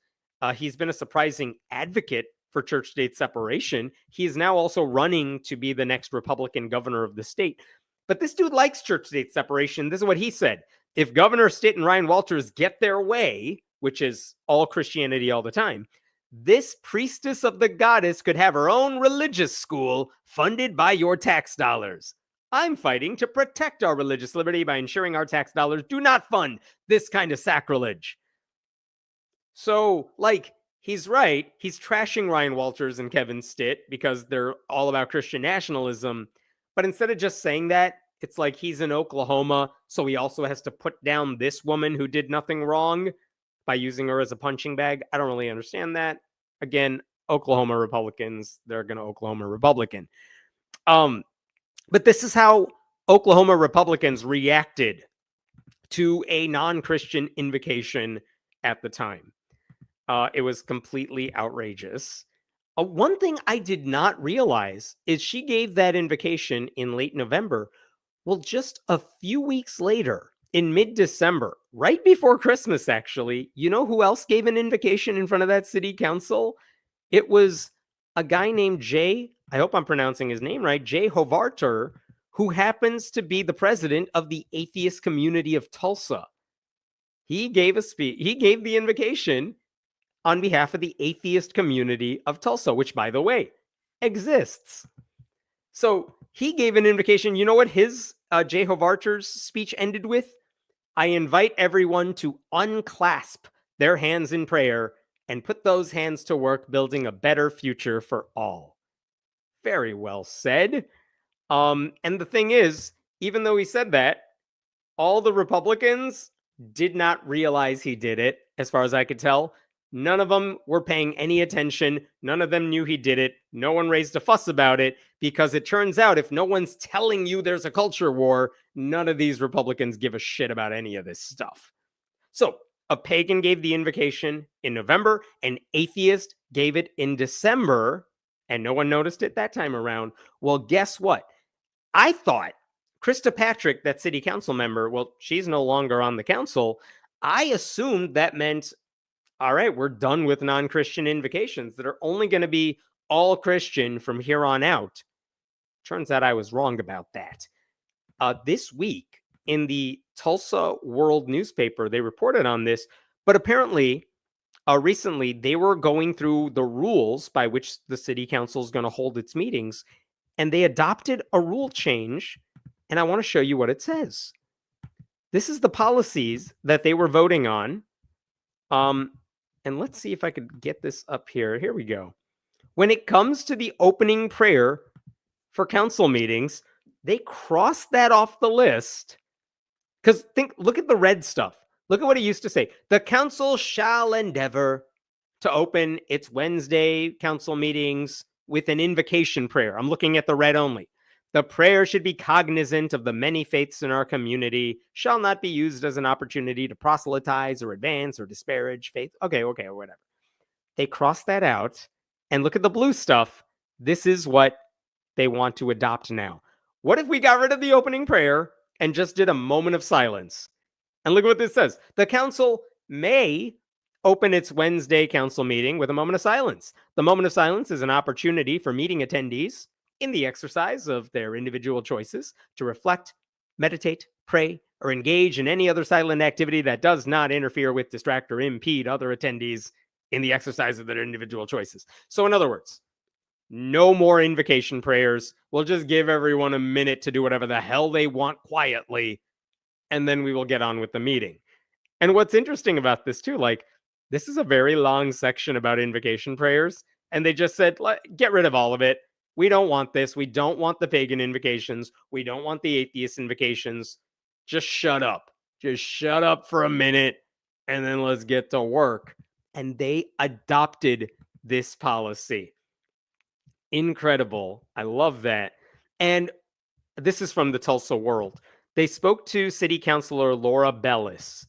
he's been a surprising advocate for church-state separation. He is now also running to be the next Republican governor of the state. But this dude likes church-state separation. This is what he said. If Governor Stitt and Ryan Walters get their way, which is all Christianity all the time, this priestess of the goddess could have her own religious school funded by your tax dollars. I'm fighting to protect our religious liberty by ensuring our tax dollars do not fund this kind of sacrilege. So, he's right. He's trashing Ryan Walters and Kevin Stitt because they're all about Christian nationalism. But instead of just saying that, it's like he's in Oklahoma, so he also has to put down this woman who did nothing wrong by using her as a punching bag. I don't really understand that. Again, Oklahoma Republicans, they're going to Oklahoma Republican. But this is how Oklahoma Republicans reacted to a non-Christian invocation at the time. It was completely outrageous. One thing I did not realize is she gave that invocation in late November. Well, just a few weeks later, in mid-December, right before Christmas, actually, you know who else gave an invocation in front of that city council? It was a guy named Jay, I hope I'm pronouncing his name right, Jay Hovarter, who happens to be the president of the atheist community of Tulsa. He gave a speech, he gave the invocation on behalf of the atheist community of Tulsa, which, by the way, exists. So he gave an invocation. You know what his Jehovah Archer's speech ended with? I invite everyone to unclasp their hands in prayer and put those hands to work building a better future for all. Very well said. And the thing is, even though he said that, all the Republicans did not realize he did it, as far as I could tell. None of them were paying any attention. None of them knew he did it. No one raised a fuss about it, because it turns out if no one's telling you there's a culture war, none of these Republicans give a shit about any of this stuff. So a pagan gave the invocation in November, an atheist gave it in December, and no one noticed it that time around. Well, guess what? I thought Krista Patrick, that city council member, well, she's no longer on the council. I assumed that meant, all right, we're done with non-Christian invocations that are only going to be all Christian from here on out. Turns out I was wrong about that. This week in the Tulsa World newspaper, they reported on this, but apparently recently they were going through the rules by which the city council is going to hold its meetings, and they adopted a rule change, and I want to show you what it says. This is the policies that they were voting on. And let's see if I could get this up here. Here we go. When it comes to the opening prayer for council meetings, they cross that off the list. Because look at the red stuff. Look at what it used to say. The council shall endeavor to open its Wednesday council meetings with an invocation prayer. I'm looking at the red only. The prayer should be cognizant of the many faiths in our community, shall not be used as an opportunity to proselytize or advance or disparage faith. Okay, whatever. They cross that out, and look at the blue stuff. This is what they want to adopt now. What if we got rid of the opening prayer and just did a moment of silence? And look at what this says. The council may open its Wednesday council meeting with a moment of silence. The moment of silence is an opportunity for meeting attendees in the exercise of their individual choices to reflect, meditate, pray, or engage in any other silent activity that does not interfere with, distract, or impede other attendees in the exercise of their individual choices. So in other words, no more invocation prayers. We'll just give everyone a minute to do whatever the hell they want quietly, and then we will get on with the meeting. And what's interesting about this too, like, this is a very long section about invocation prayers, and they just said, get rid of all of it. We don't want this. We don't want the pagan invocations. We don't want the atheist invocations. Just shut up. Just shut up for a minute, and then let's get to work. And they adopted this policy. Incredible. I love that. And this is from the Tulsa World. They spoke to City Councilor Laura Bellis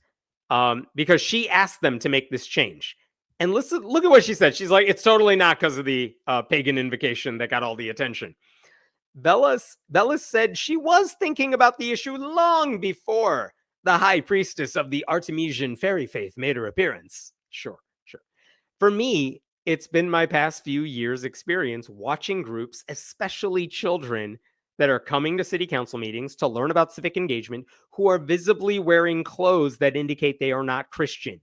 because she asked them to make this change. And listen, look at what she said. She's like, it's totally not because of the pagan invocation that got all the attention. Bellis said she was thinking about the issue long before the high priestess of the Artemisian fairy faith made her appearance. Sure. For me, it's been my past few years' experience watching groups, especially children, that are coming to city council meetings to learn about civic engagement, who are visibly wearing clothes that indicate they are not Christian.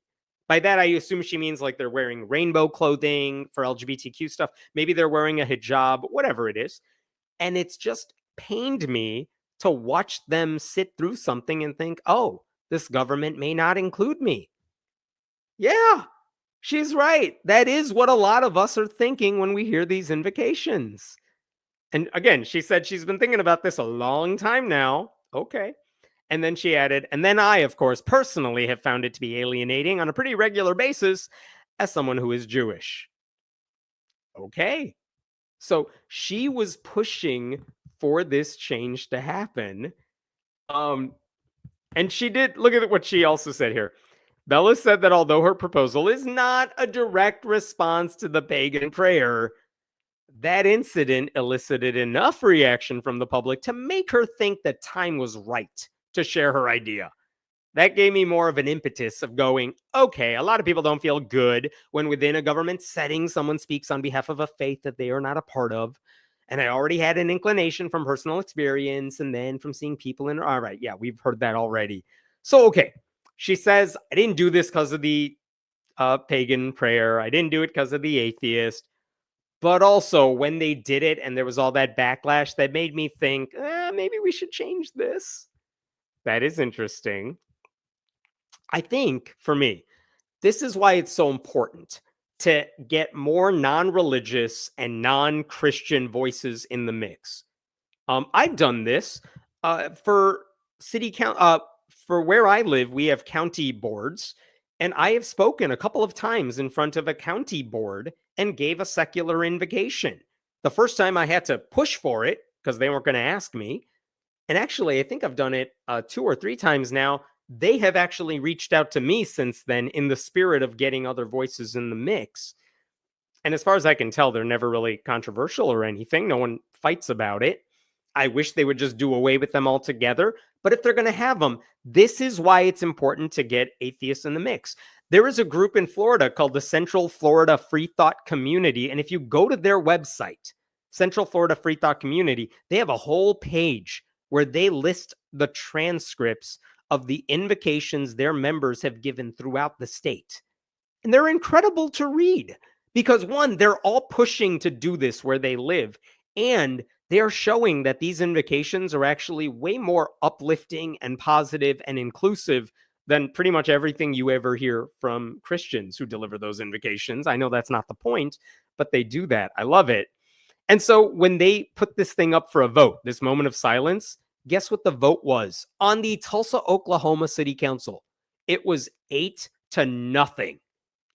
By that, I assume she means like they're wearing rainbow clothing for LGBTQ stuff. Maybe they're wearing a hijab, whatever it is. And it's just pained me to watch them sit through something and think, oh, this government may not include me. Yeah, she's right. That is what a lot of us are thinking when we hear these invocations. And again, she said she's been thinking about this a long time now. Okay. And then she added, and then I, of course, personally have found it to be alienating on a pretty regular basis as someone who is Jewish. Okay. So she was pushing for this change to happen. And she did, look at what she also said here. Bella said that although her proposal is not a direct response to the pagan prayer, that incident elicited enough reaction from the public to make her think that time was right to share her idea. That gave me more of an impetus of going, okay, a lot of people don't feel good when within a government setting, someone speaks on behalf of a faith that they are not a part of. And I already had an inclination from personal experience and then from seeing people in. All right. Yeah, we've heard that already. So, okay. She says, I didn't do this because of the pagan prayer. I didn't do it because of the atheist. But also, when they did it and there was all that backlash, that made me think, maybe we should change this. That is interesting. I think, for me, this is why it's so important to get more non-religious and non-Christian voices in the mix. I've done this for city count. For where I live, we have county boards, and I have spoken a couple of times in front of a county board and gave a secular invocation. The first time I had to push for it because they weren't going to ask me. And actually, I think I've done it 2 or 3 times now. They have actually reached out to me since then in the spirit of getting other voices in the mix. And as far as I can tell, they're never really controversial or anything. No one fights about it. I wish they would just do away with them altogether. But if they're going to have them, this is why it's important to get atheists in the mix. There is a group in Florida called the Central Florida Free Thought Community. And if you go to their website, Central Florida Free Thought Community, they have a whole page where they list the transcripts of the invocations their members have given throughout the state. And they're incredible to read because, one, they're all pushing to do this where they live. And they are showing that these invocations are actually way more uplifting and positive and inclusive than pretty much everything you ever hear from Christians who deliver those invocations. I know that's not the point, but they do that. I love it. And so when they put this thing up for a vote, this moment of silence, guess what the vote was on the Tulsa, Oklahoma City Council? It was 8-0,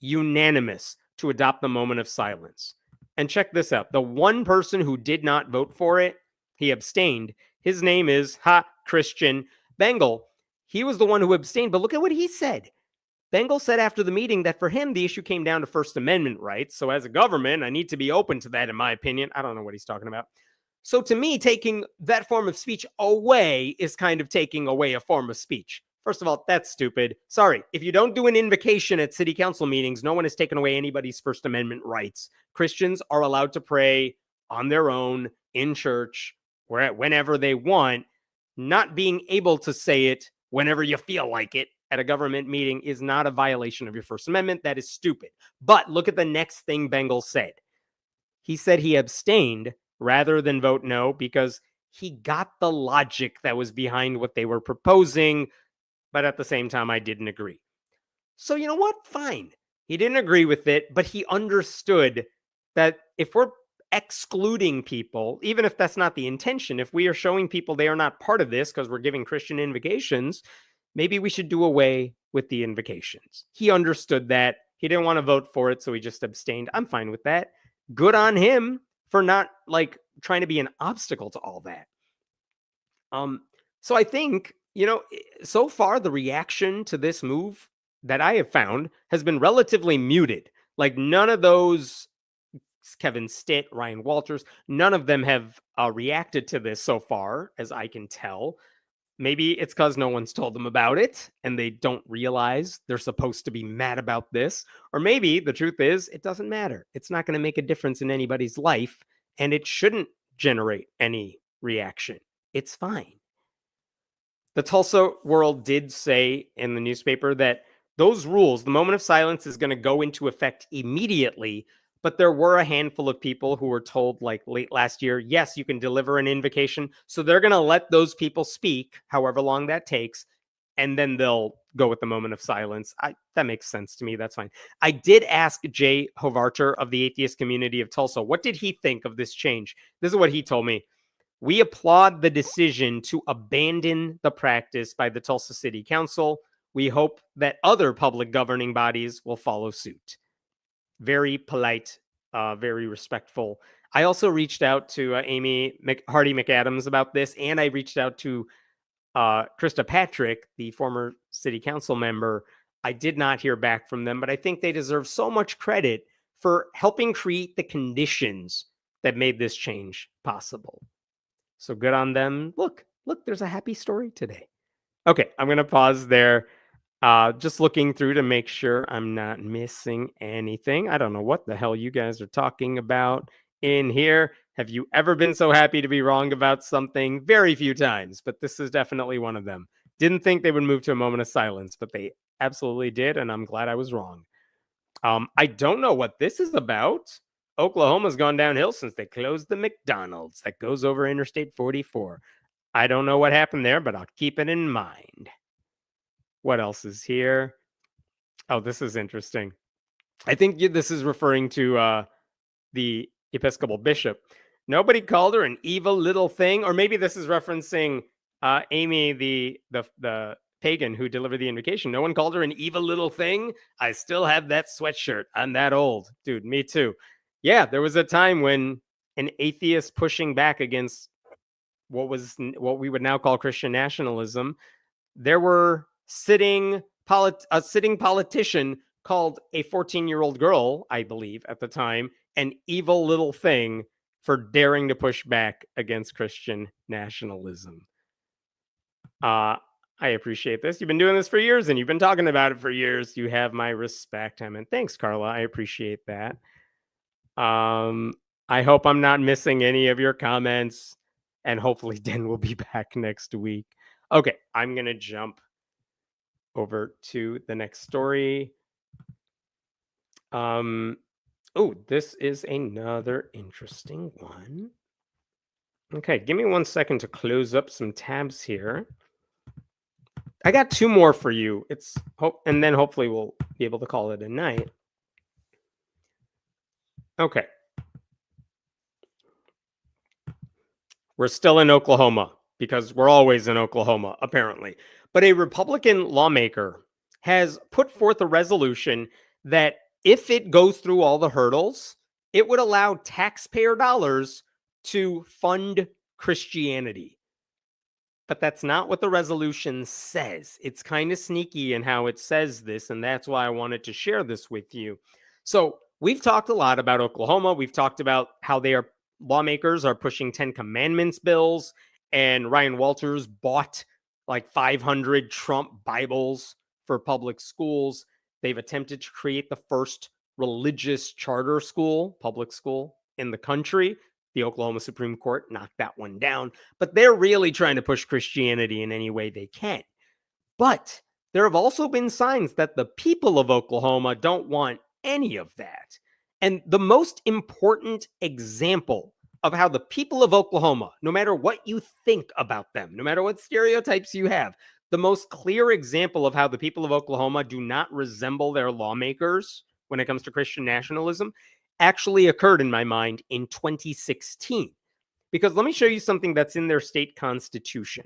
unanimous to adopt the moment of silence. And check this out. The one person who did not vote for it, he abstained. His name is Christian Bengal. He was the one who abstained, but look at what he said. Bengal said after the meeting that for him, the issue came down to First Amendment rights. So as a government, I need to be open to that, in my opinion. I don't know what he's talking about. So to me, taking that form of speech away is kind of taking away a form of speech. First of all, that's stupid. Sorry, if you don't do an invocation at city council meetings, no one has taken away anybody's First Amendment rights. Christians are allowed to pray on their own in church whenever they want. Not being able to say it whenever you feel like it at a government meeting is not a violation of your First Amendment. That is stupid. But look at the next thing Bengal said. He said he abstained rather than vote no because he got the logic that was behind what they were proposing. But at the same time, I didn't agree. So you know what? Fine. He didn't agree with it, but he understood that if we're excluding people, even if that's not the intention, if we are showing people they are not part of this because we're giving Christian invocations, maybe we should do away with the invocations. He understood that. He didn't want to vote for it, so he just abstained. I'm fine with that. Good on him for not trying to be an obstacle to all that. So I think, so far the reaction to this move that I have found has been relatively muted. Like none of those, Kevin Stitt, Ryan Walters, none of them have reacted to this so far, as I can tell. Maybe it's because no one's told them about it and they don't realize they're supposed to be mad about this. Or maybe the truth is it doesn't matter. It's not going to make a difference in anybody's life and it shouldn't generate any reaction. It's fine. The Tulsa World did say in the newspaper that those rules, the moment of silence is going to go into effect immediately. But there were a handful of people who were told late last year, yes, you can deliver an invocation. So they're going to let those people speak, however long that takes. And then they'll go with the moment of silence. That makes sense to me. That's fine. I did ask Jay Hovarter of the atheist community of Tulsa, what did he think of this change? This is what he told me. We applaud the decision to abandon the practice by the Tulsa City Council. We hope that other public governing bodies will follow suit. Very polite, very respectful. I also reached out to Amy Hardy McAdams about this, and I reached out to Krista Patrick, the former city council member. I did not hear back from them, but I think they deserve so much credit for helping create the conditions that made this change possible. So good on them. Look, there's a happy story today. Okay, I'm going to pause there. Just looking through to make sure I'm not missing anything. I don't know what the hell you guys are talking about in here. Have you ever been so happy to be wrong about something? Very few times, but this is definitely one of them. Didn't think they would move to a moment of silence, but they absolutely did, and I'm glad I was wrong. I don't know what this is about. Oklahoma's gone downhill since they closed the McDonald's that goes over Interstate 44. I don't know what happened there, but I'll keep it in mind. What else is here? Oh, this is interesting. I think this is referring to the Episcopal bishop. Nobody called her an evil little thing, or maybe this is referencing Amy, the pagan who delivered the invocation. No one called her an evil little thing. I still have that sweatshirt. I'm that old, dude. Me too. Yeah, there was a time when an atheist pushing back against what we would now call Christian nationalism. There were a sitting politician called a 14-year-old girl, I believe, at the time, an evil little thing for daring to push back against Christian nationalism. I appreciate this. You've been doing this for years, and you've been talking about it for years. You have my respect. I mean, thanks, Carla. I appreciate that. I hope I'm not missing any of your comments, and hopefully Den will be back next week. Okay, I'm going to jump over to the next story. Oh, this is another interesting one. Okay, give me 1 second to close up some tabs here. I got two more for you. And then hopefully we'll be able to call it a night. Okay. We're still in Oklahoma because we're always in Oklahoma, apparently. But a Republican lawmaker has put forth a resolution that if it goes through all the hurdles, it would allow taxpayer dollars to fund Christianity. But that's not what the resolution says. It's kind of sneaky in how it says this, and that's why I wanted to share this with you. So we've talked a lot about Oklahoma. We've talked about how lawmakers are pushing 10 Commandments bills, and Ryan Walters bought like 500 Trump Bibles for public schools. They've attempted to create the first religious charter school, public school in the country. The Oklahoma Supreme Court knocked that one down, but they're really trying to push Christianity in any way they can. But there have also been signs that the people of Oklahoma don't want any of that. And the most important example of how the people of Oklahoma, no matter what you think about them, no matter what stereotypes you have, the most clear example of how the people of Oklahoma do not resemble their lawmakers when it comes to Christian nationalism actually occurred in my mind in 2016. Because let me show you something that's in their state constitution.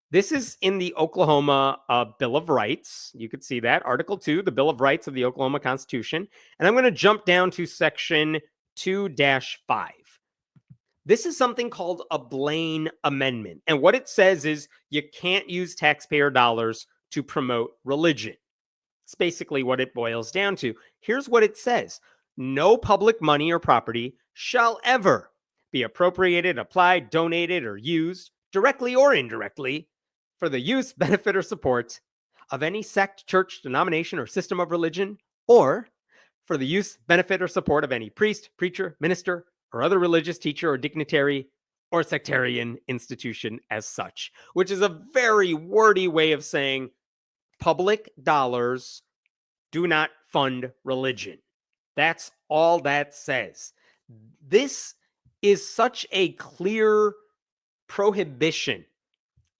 This is in the Oklahoma Bill of Rights. You could see that, Article 2, the Bill of Rights of the Oklahoma Constitution. And I'm going to jump down to Section 2-5. This is something called a Blaine Amendment. And what it says is you can't use taxpayer dollars to promote religion. It's basically what it boils down to. Here's what it says. No public money or property shall ever be appropriated, applied, donated, or used, directly or indirectly, for the use, benefit, or support of any sect, church, denomination, or system of religion, or for the use, benefit, or support of any priest, preacher, minister, or other religious teacher or dignitary or sectarian institution as such, which is a very wordy way of saying public dollars do not fund religion. That's all that says. This is such a clear prohibition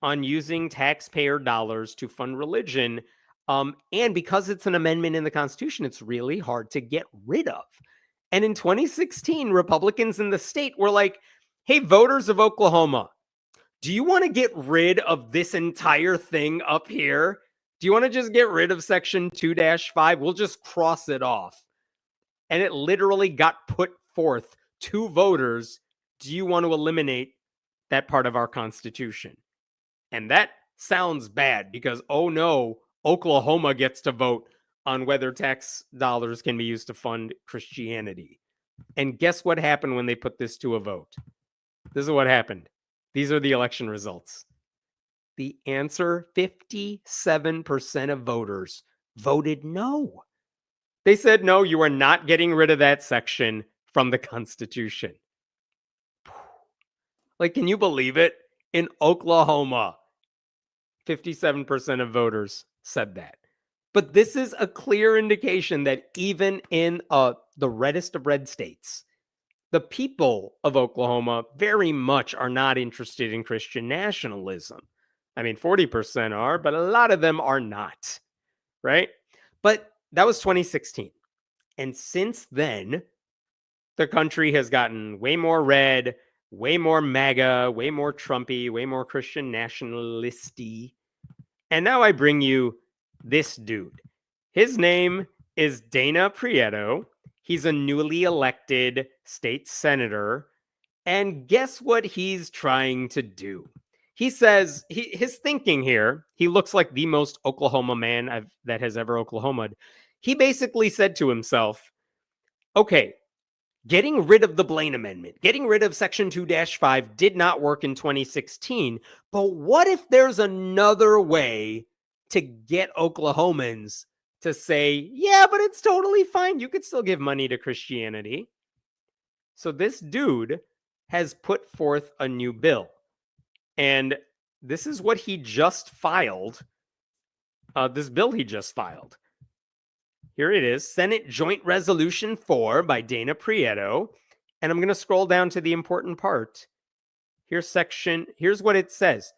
on using taxpayer dollars to fund religion. And because it's an amendment in the Constitution, it's really hard to get rid of. And in 2016, Republicans in the state were like, hey, voters of Oklahoma, do you want to get rid of this entire thing up here? Do you want to just get rid of Section 2-5? We'll just cross it off. And it literally got put forth to voters. Do you want to eliminate that part of our Constitution? And that sounds bad because, oh no, Oklahoma gets to vote on whether tax dollars can be used to fund Christianity. And guess what happened when they put this to a vote? This is what happened. These are the election results. The answer, 57% of voters voted no. They said, no, you are not getting rid of that section from the Constitution. Like, can you believe it? In Oklahoma, 57% of voters said that. But this is a clear indication that even in the reddest of red states, the people of Oklahoma very much are not interested in Christian nationalism. I mean, 40% are, but a lot of them are not, right? But that was 2016. And since then, the country has gotten way more red, way more MAGA, way more Trumpy, way more Christian nationalisty. And now I bring you this dude. His name is Dana Prieto. He's a newly elected state senator. And guess what he's trying to do? He says his thinking here, he looks like the most Oklahoma man that has ever Oklahomaed. He basically said to himself, okay, getting rid of the Blaine Amendment, getting rid of Section 2-5 did not work in 2016. But what if there's another way to get Oklahomans to say, yeah, but it's totally fine. You could still give money to Christianity. So this dude has put forth a new bill. And this is what he just filed. This bill he just filed. Here it is, Senate Joint Resolution 4 by Dana Prieto. And I'm going to scroll down to the important part. Here's what it says.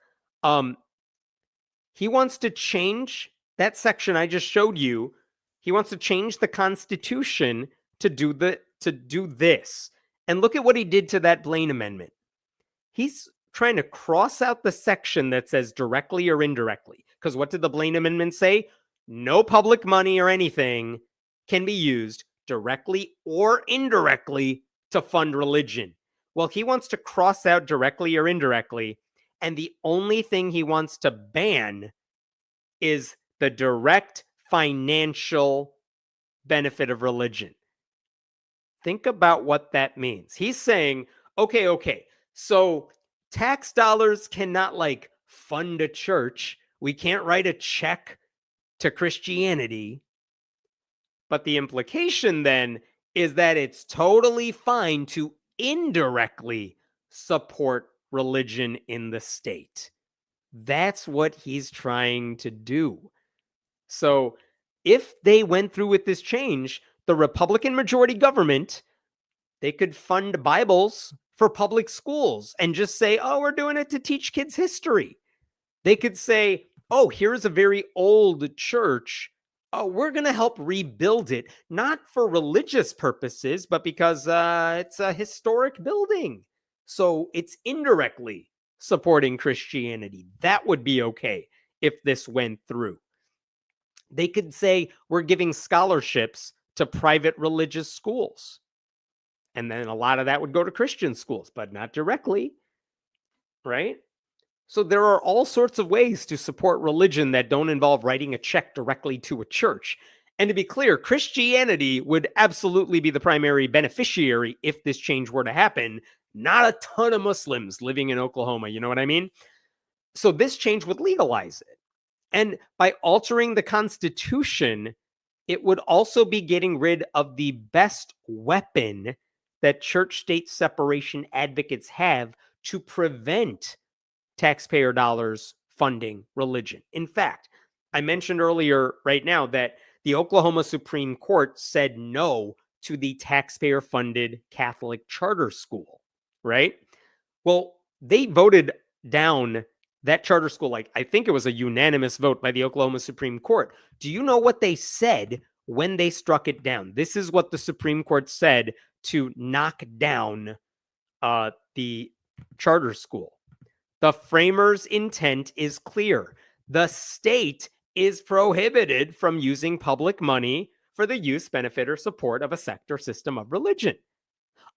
He wants to change that section I just showed you. He wants to change the Constitution to do this. And look at what he did to that Blaine Amendment. He's trying to cross out the section that says directly or indirectly. Because what did the Blaine Amendment say? No public money or anything can be used directly or indirectly to fund religion. Well, he wants to cross out directly or indirectly, and the only thing he wants to ban is the direct financial benefit of religion. Think about what that means. He's saying, okay, so tax dollars cannot fund a church. We can't write a check to Christianity. But the implication then is that it's totally fine to indirectly support religion in the state. That's what he's trying to do. So if they went through with this change, the Republican majority government, they could fund Bibles for public schools and just say, oh, we're doing it to teach kids history. They could say, oh, here's a very old church. Oh, we're going to help rebuild it, not for religious purposes, but because it's a historic building. So it's indirectly supporting Christianity. That would be okay if this went through. They could say, we're giving scholarships to private religious schools. And then a lot of that would go to Christian schools, but not directly, right? So there are all sorts of ways to support religion that don't involve writing a check directly to a church. And to be clear, Christianity would absolutely be the primary beneficiary if this change were to happen, not a ton of Muslims living in Oklahoma. You know what I mean? So this change would legalize it. And by altering the Constitution, it would also be getting rid of the best weapon that church-state separation advocates have to prevent taxpayer dollars funding religion. In fact, I mentioned earlier right now that the Oklahoma Supreme Court said no to the taxpayer-funded Catholic charter school, right? Well, they voted down that charter school, I think it was a unanimous vote by the Oklahoma Supreme Court. Do you know what they said when they struck it down? This is what the Supreme Court said to knock down the charter school. The framers' intent is clear. The state is prohibited from using public money for the use, benefit, or support of a sect or system of religion.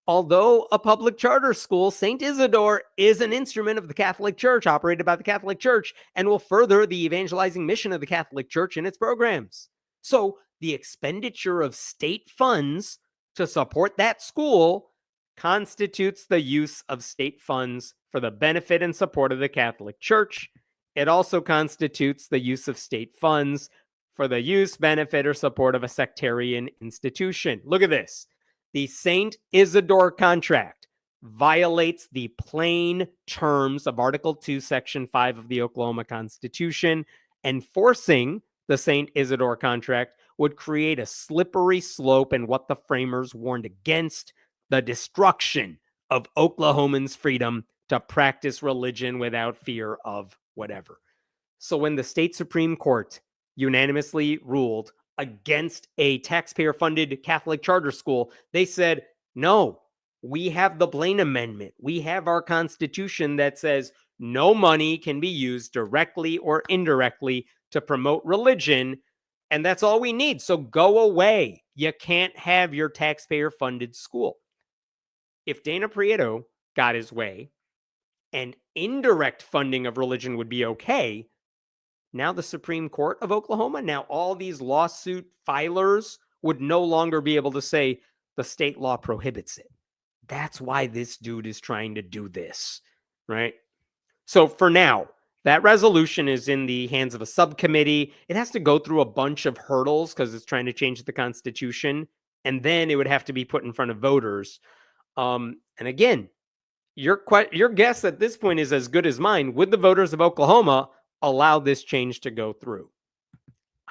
Although a public charter school, St. Isidore is an instrument of the Catholic Church, operated by the Catholic Church, and will further the evangelizing mission of the Catholic Church in its programs. So the expenditure of state funds to support that school constitutes the use of state funds for the benefit and support of the Catholic Church. It also constitutes the use of state funds for the use, benefit, or support of a sectarian institution. Look at this. The St. Isidore contract violates the plain terms of Article 2, Section 5 of the Oklahoma Constitution. Enforcing the St. Isidore contract would create a slippery slope and what the framers warned against, the destruction of Oklahomans' freedom to practice religion without fear of whatever. So when the state Supreme Court unanimously ruled against a taxpayer-funded Catholic charter school, they said, no, we have the Blaine Amendment. We have our Constitution that says no money can be used directly or indirectly to promote religion, and that's all we need. So go away. You can't have your taxpayer-funded school. If Dana Prieto got his way and indirect funding of religion would be okay, now the Supreme Court of Oklahoma, now all these lawsuit filers would no longer be able to say the state law prohibits it. That's why this dude is trying to do this, right? So for now, that resolution is in the hands of a subcommittee. It has to go through a bunch of hurdles because it's trying to change the Constitution, and then it would have to be put in front of voters. And again, your guess at this point is as good as mine. Would the voters of Oklahoma allow this change to go through?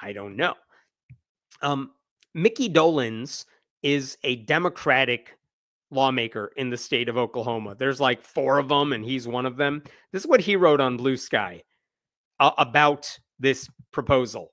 I don't know. Mickey Dolenz is a Democratic lawmaker in the state of Oklahoma. There's like 4 of them, and he's one of them. This is what he wrote on Blue Sky about this proposal.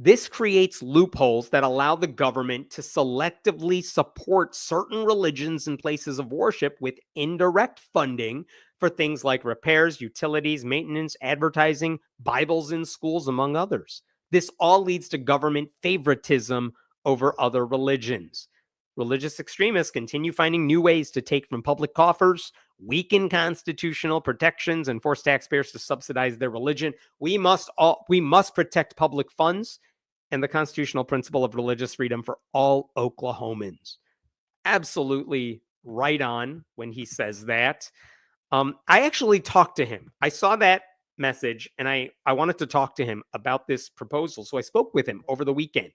This creates loopholes that allow the government to selectively support certain religions and places of worship with indirect funding for things like repairs, utilities, maintenance, advertising, Bibles in schools, among others. This all leads to government favoritism over other religions. Religious extremists continue finding new ways to take from public coffers, weaken constitutional protections, and force taxpayers to subsidize their religion. We must protect public funds and the constitutional principle of religious freedom for all Oklahomans. Absolutely right on when he says that. I actually talked to him. I saw that message and I wanted to talk to him about this proposal. So I spoke with him over the weekend.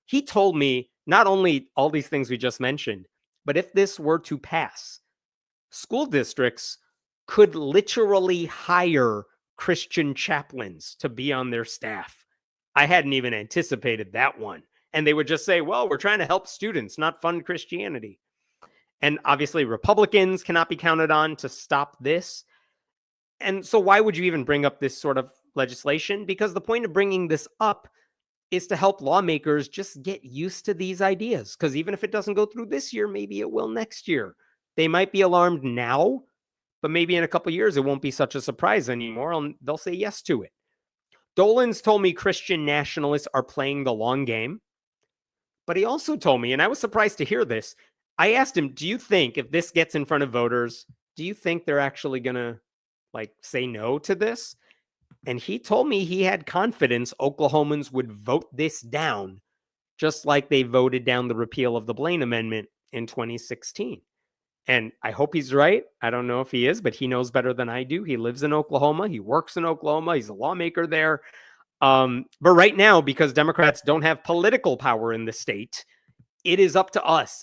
He told me not only all these things we just mentioned, but if this were to pass, school districts could literally hire Christian chaplains to be on their staff. I hadn't even anticipated that one. And they would just say, well, we're trying to help students, not fund Christianity. And obviously, Republicans cannot be counted on to stop this. And so why would you even bring up this sort of legislation? Because the point of bringing this up is to help lawmakers just get used to these ideas. Because even if it doesn't go through this year, maybe it will next year. They might be alarmed now, but maybe in a couple of years, it won't be such a surprise anymore. And they'll say yes to it. Dolenz told me Christian nationalists are playing the long game. But he also told me, and I was surprised to hear this, I asked him, do you think if this gets in front of voters, do you think they're actually going to say no to this? And he told me he had confidence Oklahomans would vote this down, just like they voted down the repeal of the Blaine Amendment in 2016. And I hope he's right. I don't know if he is, but he knows better than I do. He lives in Oklahoma. He works in Oklahoma. He's a lawmaker there. But right now, because Democrats don't have political power in the state, it is up to us.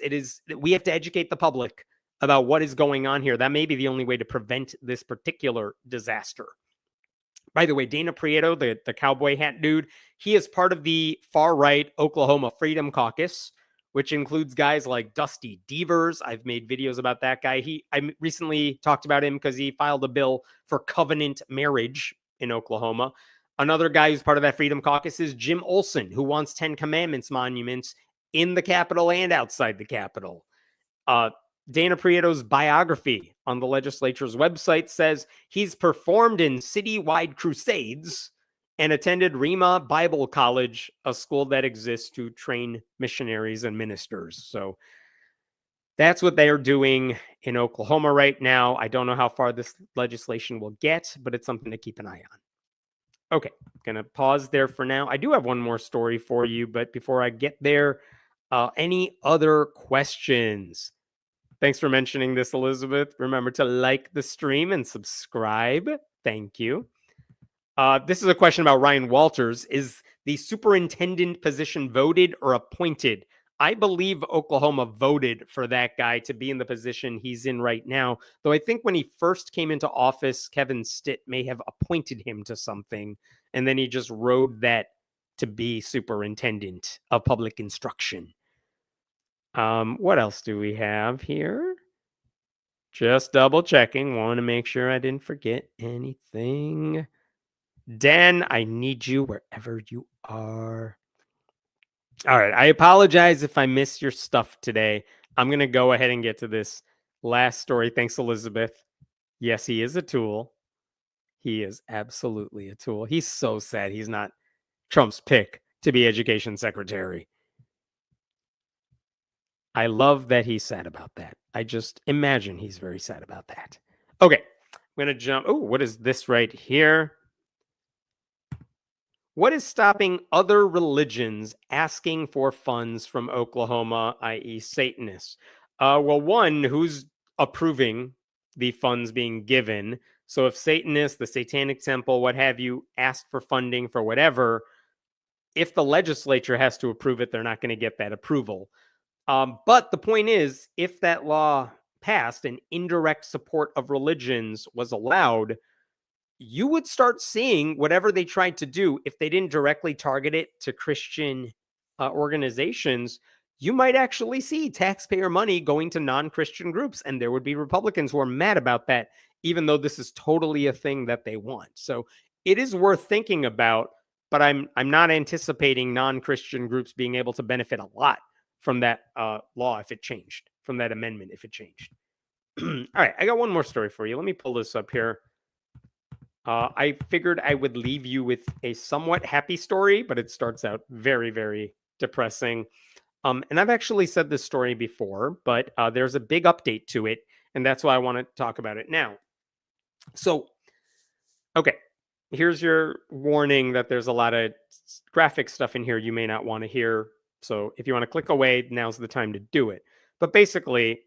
We have to educate the public about what is going on here. That may be the only way to prevent this particular disaster. By the way, Dana Prieto, the cowboy hat dude, he is part of the far-right Oklahoma Freedom Caucus, which includes guys like Dusty Devers. I've made videos about that guy. I recently talked about him because he filed a bill for covenant marriage in Oklahoma. Another guy who's part of that Freedom Caucus is Jim Olson, who wants 10 Commandments monuments in the Capitol and outside the Capitol. Dana Prieto's biography on the legislature's website says he's performed in citywide crusades and attended Rhema Bible College, a school that exists to train missionaries and ministers. So that's what they are doing in Oklahoma right now. I don't know how far this legislation will get, but it's something to keep an eye on. Okay, going to pause there for now. I do have one more story for you, but before I get there, any other questions? Thanks for mentioning this, Elizabeth. Remember to like the stream and subscribe. Thank you. This is a question about Ryan Walters. Is the superintendent position voted or appointed? I believe Oklahoma voted for that guy to be in the position he's in right now. Though I think when he first came into office, Kevin Stitt may have appointed him to something, and then he just rode that to be superintendent of public instruction. What else do we have here? Just double checking. Want to make sure I didn't forget anything. Dan, I need you wherever you are. All right. I apologize if I miss your stuff today. I'm going to go ahead and get to this last story. Thanks, Elizabeth. Yes, he is a tool. He is absolutely a tool. He's so sad he's not Trump's pick to be education secretary. I love that he's sad about that. I just imagine he's very sad about that. Okay. I'm going to jump. Oh, what is this right here? What is stopping other religions asking for funds from Oklahoma, i.e., Satanists? Well, one, who's approving the funds being given? So if Satanists, the Satanic Temple, what have you, asked for funding for whatever, if the legislature has to approve it, they're not going to get that approval. But the point is, if that law passed and indirect support of religions was allowed, you would start seeing whatever they tried to do. If they didn't directly target it to Christian organizations, you might actually see taxpayer money going to non-Christian groups. And there would be Republicans who are mad about that, even though this is totally a thing that they want. So it is worth thinking about, but I'm not anticipating non-Christian groups being able to benefit a lot from that law if it changed, from that amendment if it changed. All right, I got one more story for you. Let me pull this up here. I figured I would leave you with a somewhat happy story, but it starts out very, very depressing. And I've actually said this story before, but there's a big update to it, and that's why I want to talk about it now. So, okay, here's your warning that there's a lot of graphic stuff in here you may not want to hear. So if you want to click away, now's the time to do it. But basically,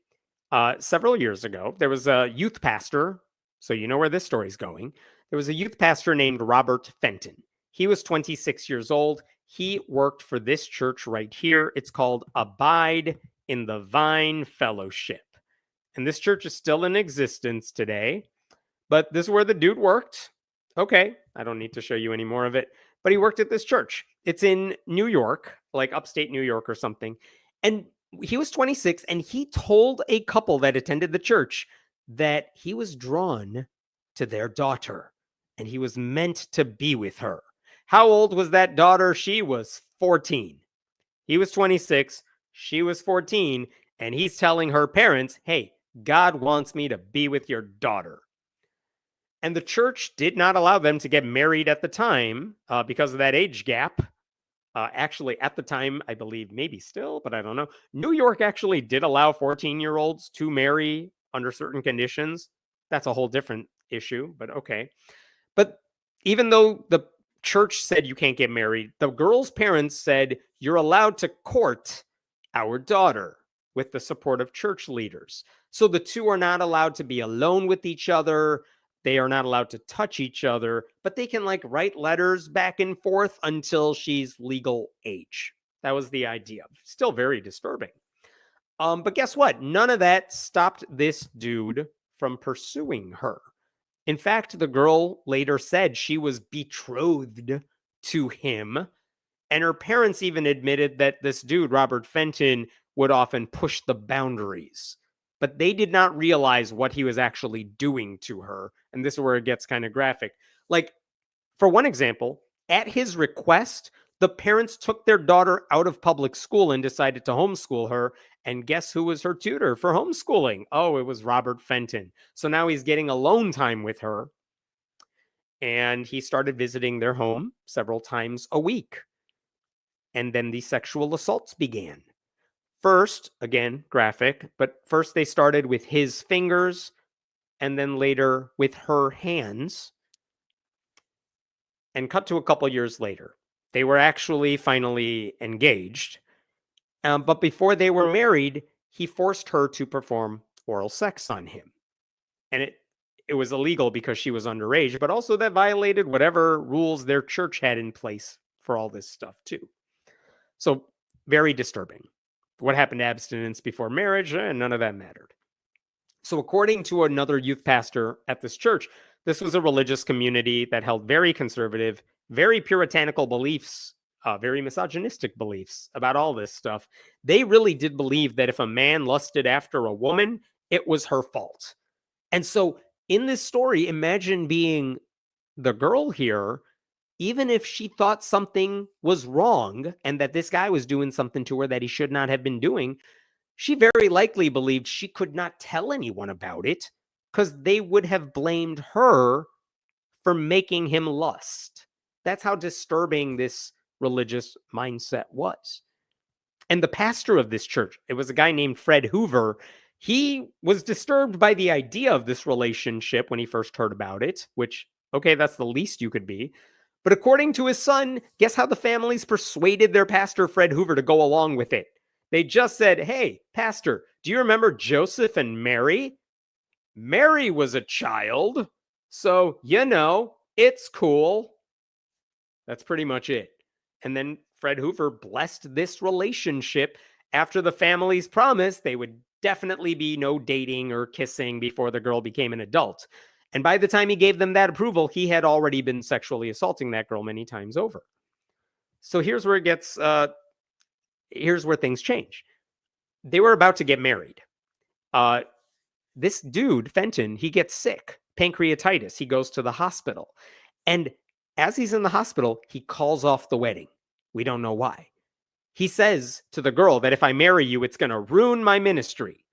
several years ago, there was a youth pastor. So you know where this story's going. There was a youth pastor named Robert Fenton. He was 26 years old. He worked for this church right here. It's called Abide in the Vine Fellowship. And this church is still in existence today. But this is where the dude worked. Okay, I don't need to show you any more of it. But he worked at this church. It's in New York, like upstate New York or something. And he was 26, and he told a couple that attended the church that he was drawn to their daughter and he was meant to be with her. How old was that daughter? She was 14. He was 26. She was 14. And he's telling her parents, hey, God wants me to be with your daughter. And the church did not allow them to get married at the time because of that age gap. Actually, at the time, I believe maybe still, but I don't know. New York actually did allow 14-year-olds to marry under certain conditions. That's a whole different issue, but okay. But even though the church said you can't get married, the girl's parents said you're allowed to court our daughter with the support of church leaders. So the two are not allowed to be alone with each other. They are not allowed to touch each other, but they can like write letters back and forth until she's legal age. That was the idea. Still very disturbing. But guess what? None of that stopped this dude from pursuing her. In fact, the girl later said she was betrothed to him. And her parents even admitted that this dude, Robert Fenton, would often push the boundaries. But they did not realize what he was actually doing to her. And this is where it gets kind of graphic. Like, for one example, at his request, the parents took their daughter out of public school and decided to homeschool her. And guess who was her tutor for homeschooling? Oh, it was Robert Fenton. So now he's getting alone time with her. And he started visiting their home several times a week. And then the sexual assaults began. First, again, graphic, but first they started with his fingers and then later with her hands. And cut to a couple years later. They were actually finally engaged. But before they were married, he forced her to perform oral sex on him. And it was illegal because she was underage, but also that violated whatever rules their church had in place for all this stuff too. So very disturbing. What happened to abstinence before marriage? None of that mattered. So according to another youth pastor at this church, this was a religious community that held very conservative, very puritanical beliefs, very misogynistic beliefs about all this stuff. They really did believe that if a man lusted after a woman, it was her fault. And so in this story, imagine being the girl here, even if she thought something was wrong and that this guy was doing something to her that he should not have been doing, she very likely believed she could not tell anyone about it because they would have blamed her for making him lust. That's how disturbing this religious mindset was. And the pastor of this church, it was a guy named Fred Hoover. He was disturbed by the idea of this relationship when he first heard about it, which, okay, that's the least you could be. But according to his son, guess how the families persuaded their pastor, Fred Hoover, to go along with it? They just said, hey, pastor, do you remember Joseph and Mary? Mary was a child, so, it's cool. That's pretty much it. And then Fred Hoover blessed this relationship after the families promised they would definitely be no dating or kissing before the girl became an adult. And by the time he gave them that approval, he had already been sexually assaulting that girl many times over. So here's where here's where things change. They were about to get married. This dude, Fenton, he gets sick, pancreatitis. He goes to the hospital. And as he's in the hospital, he calls off the wedding. We don't know why. He says to the girl that if I marry you, it's going to ruin my ministry.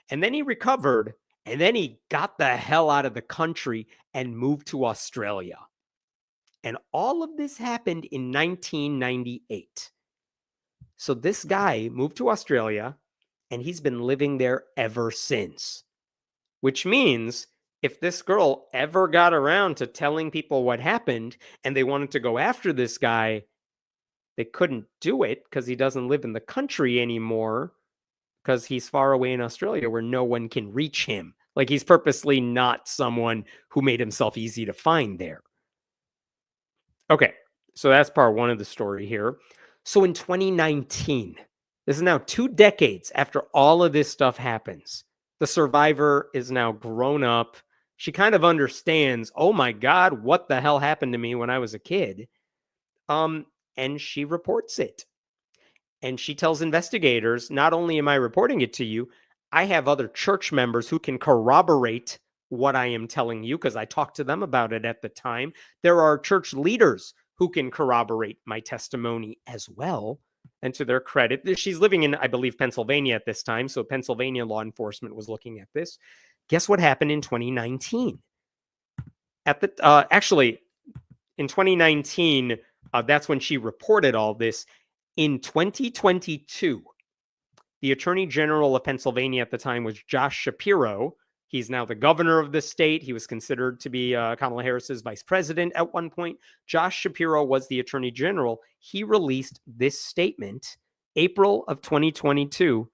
And then he recovered, and then he got the hell out of the country and moved to Australia. And all of this happened in 1998. So this guy moved to Australia, and he's been living there ever since. Which means if this girl ever got around to telling people what happened and they wanted to go after this guy, they couldn't do it because he doesn't live in the country anymore because he's far away in Australia where no one can reach him. Like he's purposely not someone who made himself easy to find there. Okay, so that's part one of the story here. So in 2019, this is now 2 decades after all of this stuff happens. The survivor is now grown up. She kind of understands, oh my God, what the hell happened to me when I was a kid? And she reports it. And she tells investigators, not only am I reporting it to you, I have other church members who can corroborate what I am telling you because I talked to them about it at the time. There are church leaders who can corroborate my testimony as well. And to their credit, she's living in, I believe, Pennsylvania at this time. So Pennsylvania law enforcement was looking at this. Guess what happened in 2019? Actually, in 2019, that's when she reported all this. In 2022, the Attorney General of Pennsylvania at the time was Josh Shapiro. He's now the governor of the state. He was considered to be Kamala Harris's vice president at one point. Josh Shapiro was the Attorney General. He released this statement, April of 2022.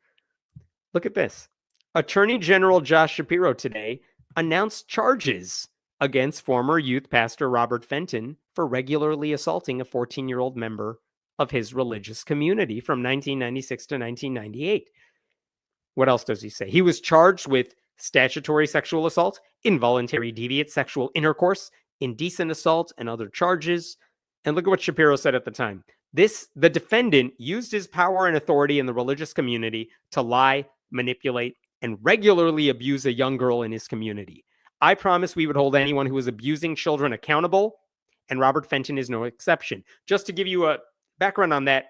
Look at this. Attorney General Josh Shapiro today announced charges against former youth pastor Robert Fenton for regularly assaulting a 14-year-old member of his religious community from 1996 to 1998. What else does he say? He was charged with statutory sexual assault, involuntary deviant sexual intercourse, indecent assault, and other charges. And look at what Shapiro said at the time. The defendant used his power and authority in the religious community to lie, manipulate, and regularly abuse a young girl in his community. I promise we would hold anyone who is abusing children accountable, and Robert Fenton is no exception. Just to give you a background on that,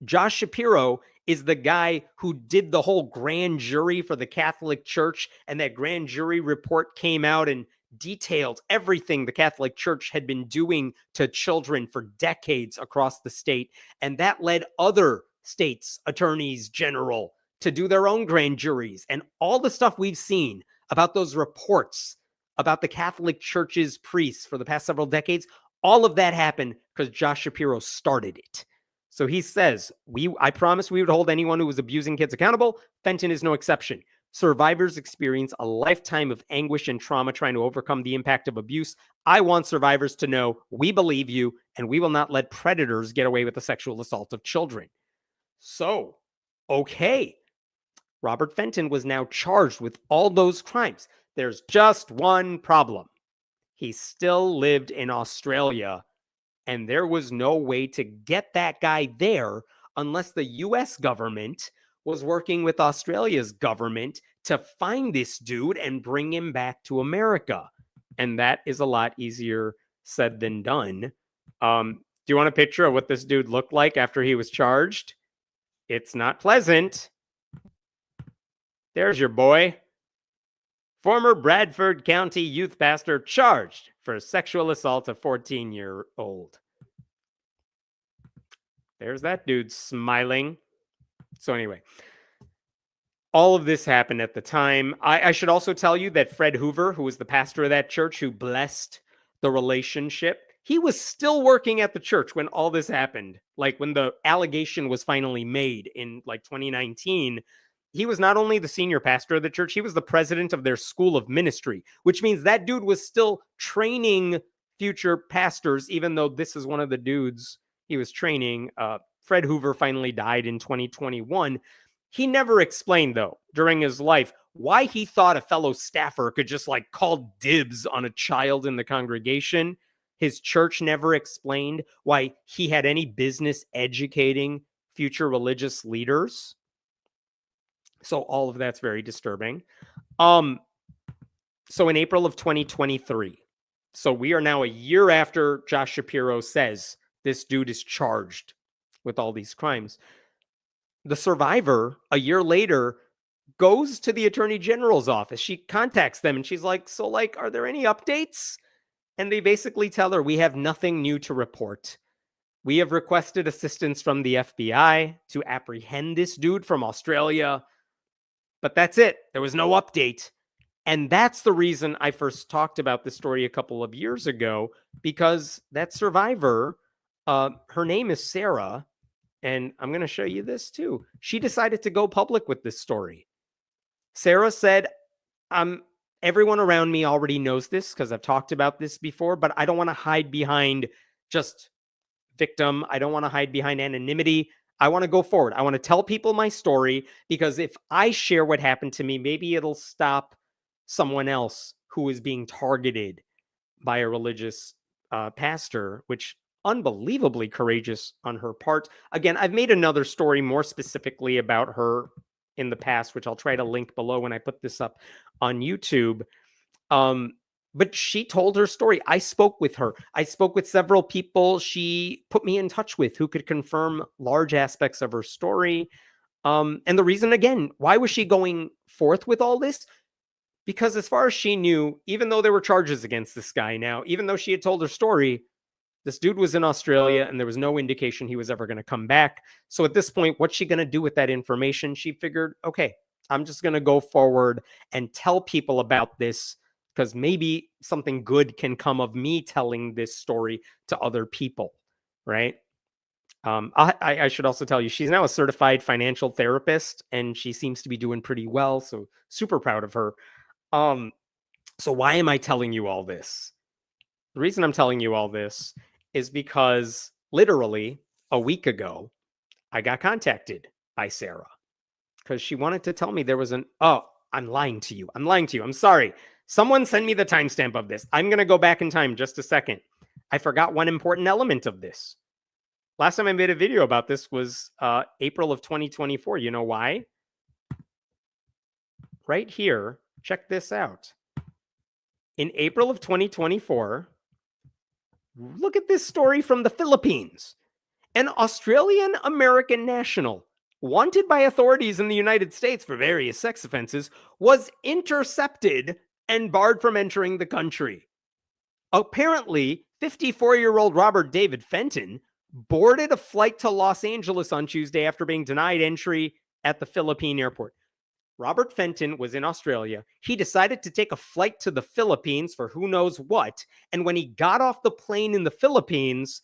Josh Shapiro is the guy who did the whole grand jury for the Catholic Church, and that grand jury report came out and detailed everything the Catholic Church had been doing to children for decades across the state, and that led other states' attorneys general to do their own grand juries. And all the stuff we've seen about those reports about the Catholic Church's priests for the past several decades, all of that happened because Josh Shapiro started it. So he says, I promise we would hold anyone who was abusing kids accountable. Fenton is no exception. Survivors experience a lifetime of anguish and trauma trying to overcome the impact of abuse. I want survivors to know we believe you, and we will not let predators get away with the sexual assault of children. So Okay, Robert Fenton was now charged with all those crimes. There's just one problem. He still lived in Australia, and there was no way to get that guy there unless the US government was working with Australia's government to find this dude and bring him back to America. And that is a lot easier said than done. Do you want a picture of what this dude looked like after he was charged? It's not pleasant. There's your boy. Former Bradford County youth pastor charged for sexual assault of 14-year-old. There's that dude smiling. So anyway, all of this happened at the time. I should also tell you that Fred Hoover, who was the pastor of that church who blessed the relationship, he was still working at the church when all this happened. Like when the allegation was finally made in like 2019, he was not only the senior pastor of the church, he was the president of their school of ministry, which means that dude was still training future pastors, even though this is one of the dudes he was training. Fred Hoover finally died in 2021. He never explained, though, during his life, why he thought a fellow staffer could just like call dibs on a child in the congregation. His church never explained why he had any business educating future religious leaders. So all of that's very disturbing. So in April of 2023, so we are now a year after Josh Shapiro says this dude is charged with all these crimes. The survivor, a year later, goes to the Attorney General's office. She contacts them and she's like, so like, are there any updates? And they basically tell her, we have nothing new to report. We have requested assistance from the FBI to apprehend this dude from Australia. But that's it. There was no update. And that's the reason I first talked about this story a couple of years ago, because that survivor, her name is Sarah, and I'm going to show you this too. She decided to go public with this story. Sarah said, everyone around me already knows this because I've talked about this before, but I don't want to hide behind just victim. I don't want to hide behind anonymity. I want to go forward. I want to tell people my story, because if I share what happened to me, maybe it'll stop someone else who is being targeted by a religious pastor, which unbelievably courageous on her part. Again, I've made another story more specifically about her in the past, which I'll try to link below when I put this up on YouTube. But she told her story. I spoke with her. I spoke with several people she put me in touch with who could confirm large aspects of her story. And the reason, again, why was she going forth with all this? Because as far as she knew, even though there were charges against this guy now, even though she had told her story, this dude was in Australia and there was no indication he was ever going to come back. So at this point, what's she going to do with that information? She figured, okay, I'm just going to go forward and tell people about this, because maybe something good can come of me telling this story to other people, right? I should also tell you, she's now a certified financial therapist, and she seems to be doing pretty well. So super proud of her. So why am I telling you all this? The reason I'm telling you all this is because literally a week ago, I got contacted by Sarah because she wanted to tell me there was I'm lying to you. I'm sorry. Someone send me the timestamp of this. I'm going to go back in time just a second. I forgot one important element of this. Last time I made a video about this was April of 2024. You know why? Right here, check this out. In April of 2024, look at this story from the Philippines. An Australian-American national wanted by authorities in the United States for various sex offenses was intercepted and barred from entering the country. Apparently, 54-year-old Robert David Fenton boarded a flight to Los Angeles on Tuesday after being denied entry at the Philippine airport. Robert Fenton was in Australia. He decided to take a flight to the Philippines for who knows what. And when he got off the plane in the Philippines,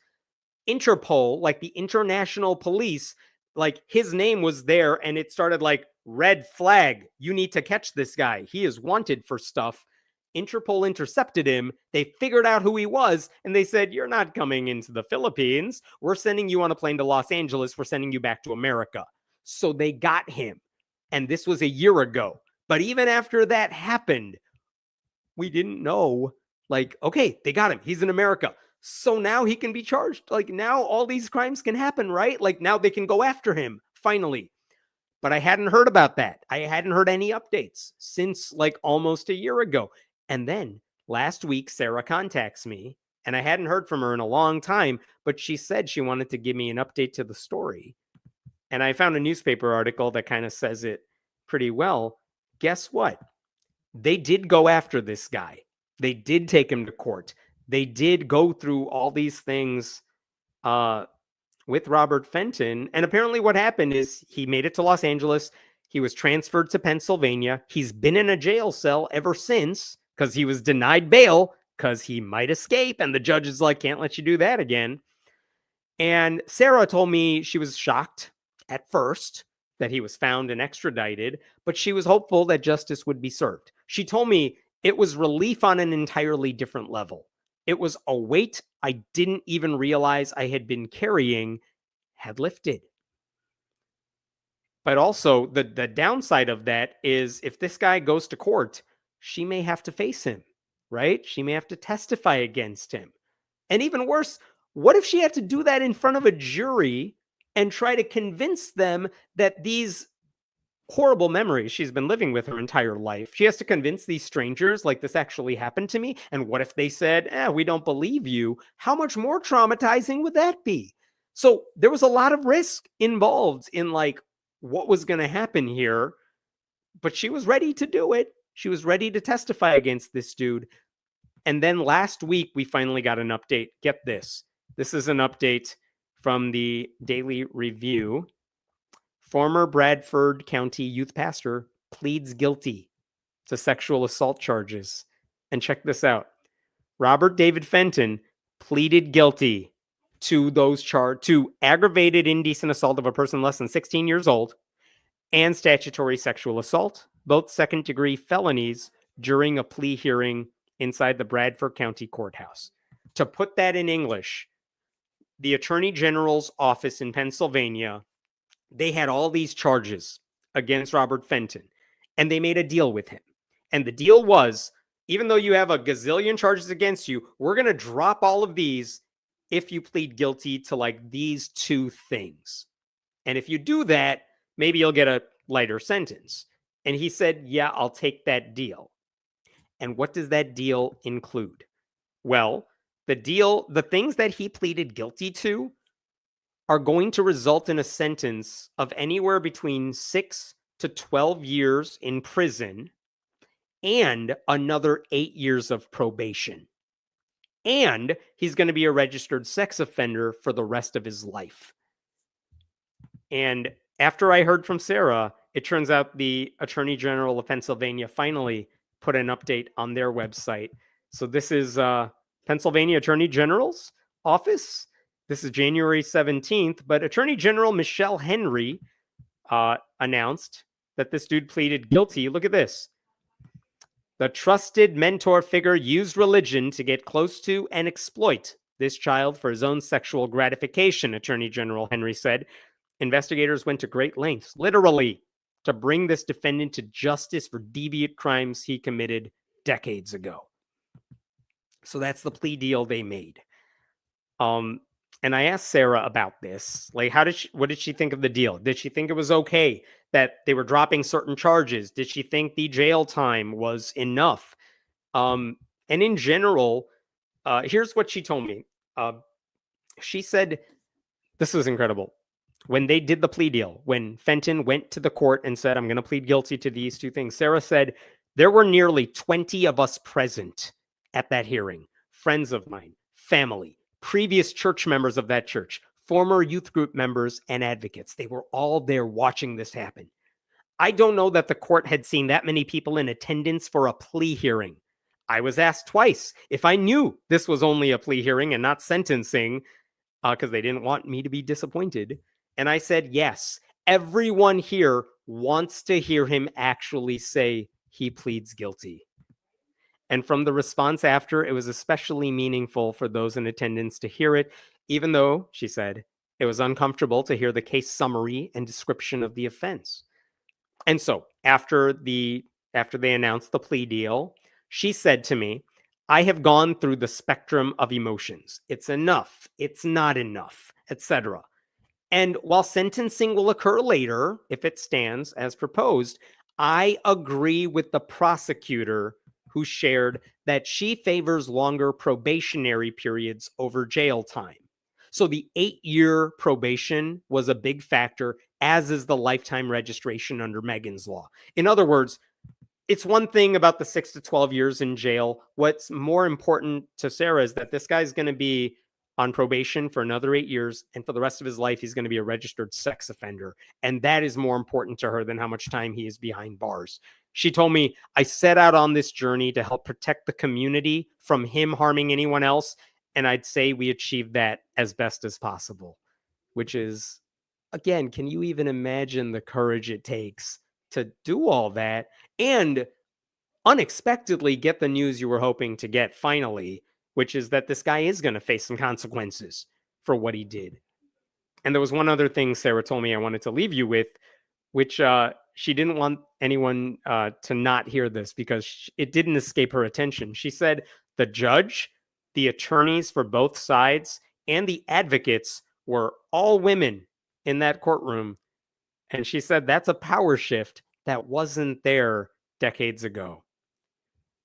Interpol, like the international police, like his name was there, and it started like, red flag, you need to catch this guy. He is wanted for stuff. Interpol intercepted him. They figured out who he was, and they said, you're not coming into the Philippines. We're sending you on a plane to Los Angeles. We're sending you back to America. So they got him. And this was a year ago. But even after that happened, we didn't know, like, okay, they got him. He's in America. So now he can be charged. Like, now all these crimes can happen, right? Like, now they can go after him, finally. But I hadn't heard about that. I hadn't heard any updates since like almost a year ago. And then last week, Sarah contacts me, and I hadn't heard from her in a long time, but she said she wanted to give me an update to the story. And I found a newspaper article that kind of says it pretty well. Guess what? They did go after this guy. They did take him to court. They did go through all these things with Robert Fenton. And apparently what happened is he made it to Los Angeles. He was transferred to Pennsylvania. He's been in a jail cell ever since because he was denied bail because he might escape. And the judge is like, can't let you do that again. And Sarah told me she was shocked at first that he was found and extradited, but she was hopeful that justice would be served. She told me it was relief on an entirely different level. It was a weight I didn't even realize I had been carrying had lifted. But also the downside of that is if this guy goes to court, she may have to face him, right? She may have to testify against him. And even worse, what if she had to do that in front of a jury and try to convince them that these horrible memories she's been living with her entire life, she has to convince these strangers like this actually happened to me? And what if they said, we don't believe you? How much more traumatizing would that be? So there was a lot of risk involved in like what was going to happen here, but she was ready to do it. She was ready to testify against this dude. And then last week, we finally got an update. Get this. This is an update from the Daily Review. Former Bradford County youth pastor pleads guilty to sexual assault charges. And check this out. Robert David Fenton pleaded guilty to those to aggravated indecent assault of a person less than 16 years old and statutory sexual assault, both second-degree felonies, during a plea hearing inside the Bradford County Courthouse. To put that in English, the Attorney General's office in Pennsylvania, they had all these charges against Robert Fenton, and they made a deal with him. And the deal was, even though you have a gazillion charges against you, we're going to drop all of these if you plead guilty to like these two things. And if you do that, maybe you'll get a lighter sentence. And he said, yeah, I'll take that deal. And what does that deal include? Well, the things that he pleaded guilty to are going to result in a sentence of anywhere between 6 to 12 years in prison and another 8 years of probation. And he's going to be a registered sex offender for the rest of his life. And after I heard from Sarah, it turns out the Attorney General of Pennsylvania finally put an update on their website. So this is Pennsylvania Attorney General's office. This is January 17th, but Attorney General Michelle Henry announced that this dude pleaded guilty. Look at this. The trusted mentor figure used religion to get close to and exploit this child for his own sexual gratification, Attorney General Henry said. Investigators went to great lengths, literally, to bring this defendant to justice for deviant crimes he committed decades ago. So that's the plea deal they made. And I asked Sarah about this. Like, what did she think of the deal? Did she think it was okay that they were dropping certain charges? Did she think the jail time was enough? And in general, here's what she told me. She said, this was incredible. When they did the plea deal, when Fenton went to the court and said, I'm going to plead guilty to these two things, Sarah said, there were nearly 20 of us present at that hearing. Friends of mine, family, previous church members of that church, former youth group members and advocates. They were all there watching this happen. I don't know that the court had seen that many people in attendance for a plea hearing. I was asked twice if I knew this was only a plea hearing and not sentencing, because they didn't want me to be disappointed. And I said, yes, everyone here wants to hear him actually say he pleads guilty. And from the response after, it was especially meaningful for those in attendance to hear it, even though, she said, It was uncomfortable to hear the case summary and description of the offense. And so after they announced the plea deal, she said to me, I have gone through the spectrum of emotions. It's enough, it's not enough, etc. And while sentencing will occur later, if it stands as proposed, I agree with the prosecutor who shared that she favors longer probationary periods over jail time. So the 8-year probation was a big factor, as is the lifetime registration under Megan's law. In other words, it's one thing about the 6 to 12 years in jail. What's more important to Sarah is that this guy's going to be on probation for another 8 years, and for the rest of his life, he's going to be a registered sex offender. And that is more important to her than how much time he is behind bars. She told me, I set out on this journey to help protect the community from him harming anyone else. And I'd say we achieved that as best as possible, which is, again, can you even imagine the courage it takes to do all that and unexpectedly get the news you were hoping to get finally, which is that this guy is going to face some consequences for what he did. And there was one other thing Sarah told me I wanted to leave you with, which she didn't want anyone to not hear this because it didn't escape her attention. She said the judge, the attorneys for both sides, and the advocates were all women in that courtroom. And she said that's a power shift that wasn't there decades ago.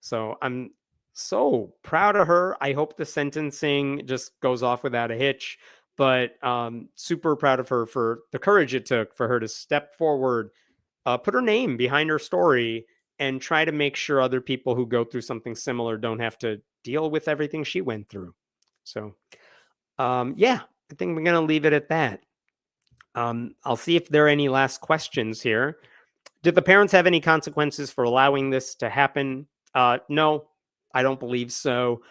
So I'm so proud of her. I hope the sentencing just goes off without a hitch, but super proud of her for the courage it took for her to step forward, put her name behind her story, and try to make sure other people who go through something similar don't have to deal with everything she went through. So, yeah, I think we're going to leave it at that. I'll see if there are any last questions here. Did the parents have any consequences for allowing this to happen? No, I don't believe so.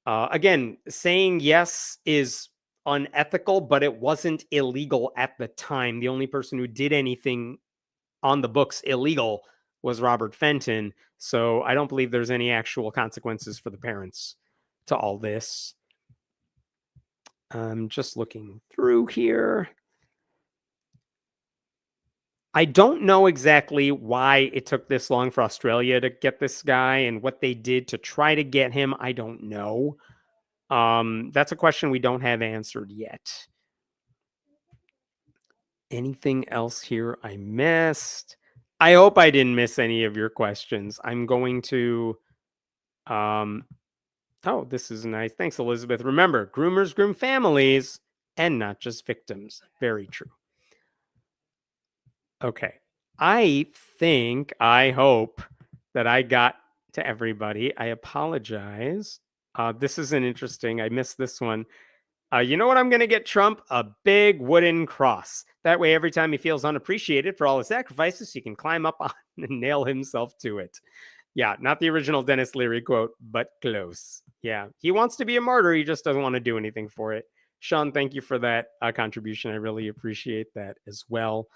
Again, saying yes is unethical, but it wasn't illegal at the time. The only person who did anything on the books illegal was Robert Fenton. So I don't believe there's any actual consequences for the parents to all this. I'm just looking through here. I don't know exactly why it took this long for Australia to get this guy and what they did to try to get him. I don't know. That's a question we don't have answered yet. Anything else here I missed? I hope I didn't miss any of your questions. I'm going to... oh, this is nice. Thanks, Elizabeth. Remember, groomers groom families and not just victims. Very true. Okay. I hope that I got to everybody. I apologize. This is an interesting, I missed this one. You know what I'm going to get Trump? A big wooden cross. That way, every time he feels unappreciated for all his sacrifices, he can climb up on and nail himself to it. Yeah, not the original Dennis Leary quote, but close. Yeah, he wants to be a martyr. He just doesn't want to do anything for it. Sean, thank you for that contribution. I really appreciate that as well.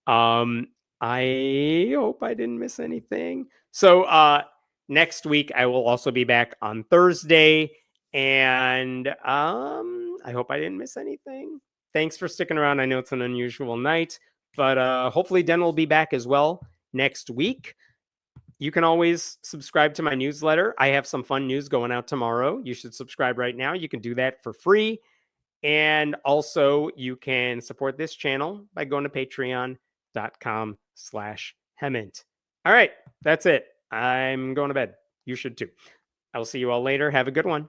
I hope I didn't miss anything. So next week I will also be back on Thursday, and I hope I didn't miss anything. Thanks for sticking around. I know it's an unusual night, but hopefully Den will be back as well next week. You can always subscribe to my newsletter. I have some fun news going out tomorrow. You should subscribe right now. You can do that for free. And also you can support this channel by going to patreon.com/Hemant. All right, that's it. I'm going to bed. You should too. I will see you all later. Have a good one.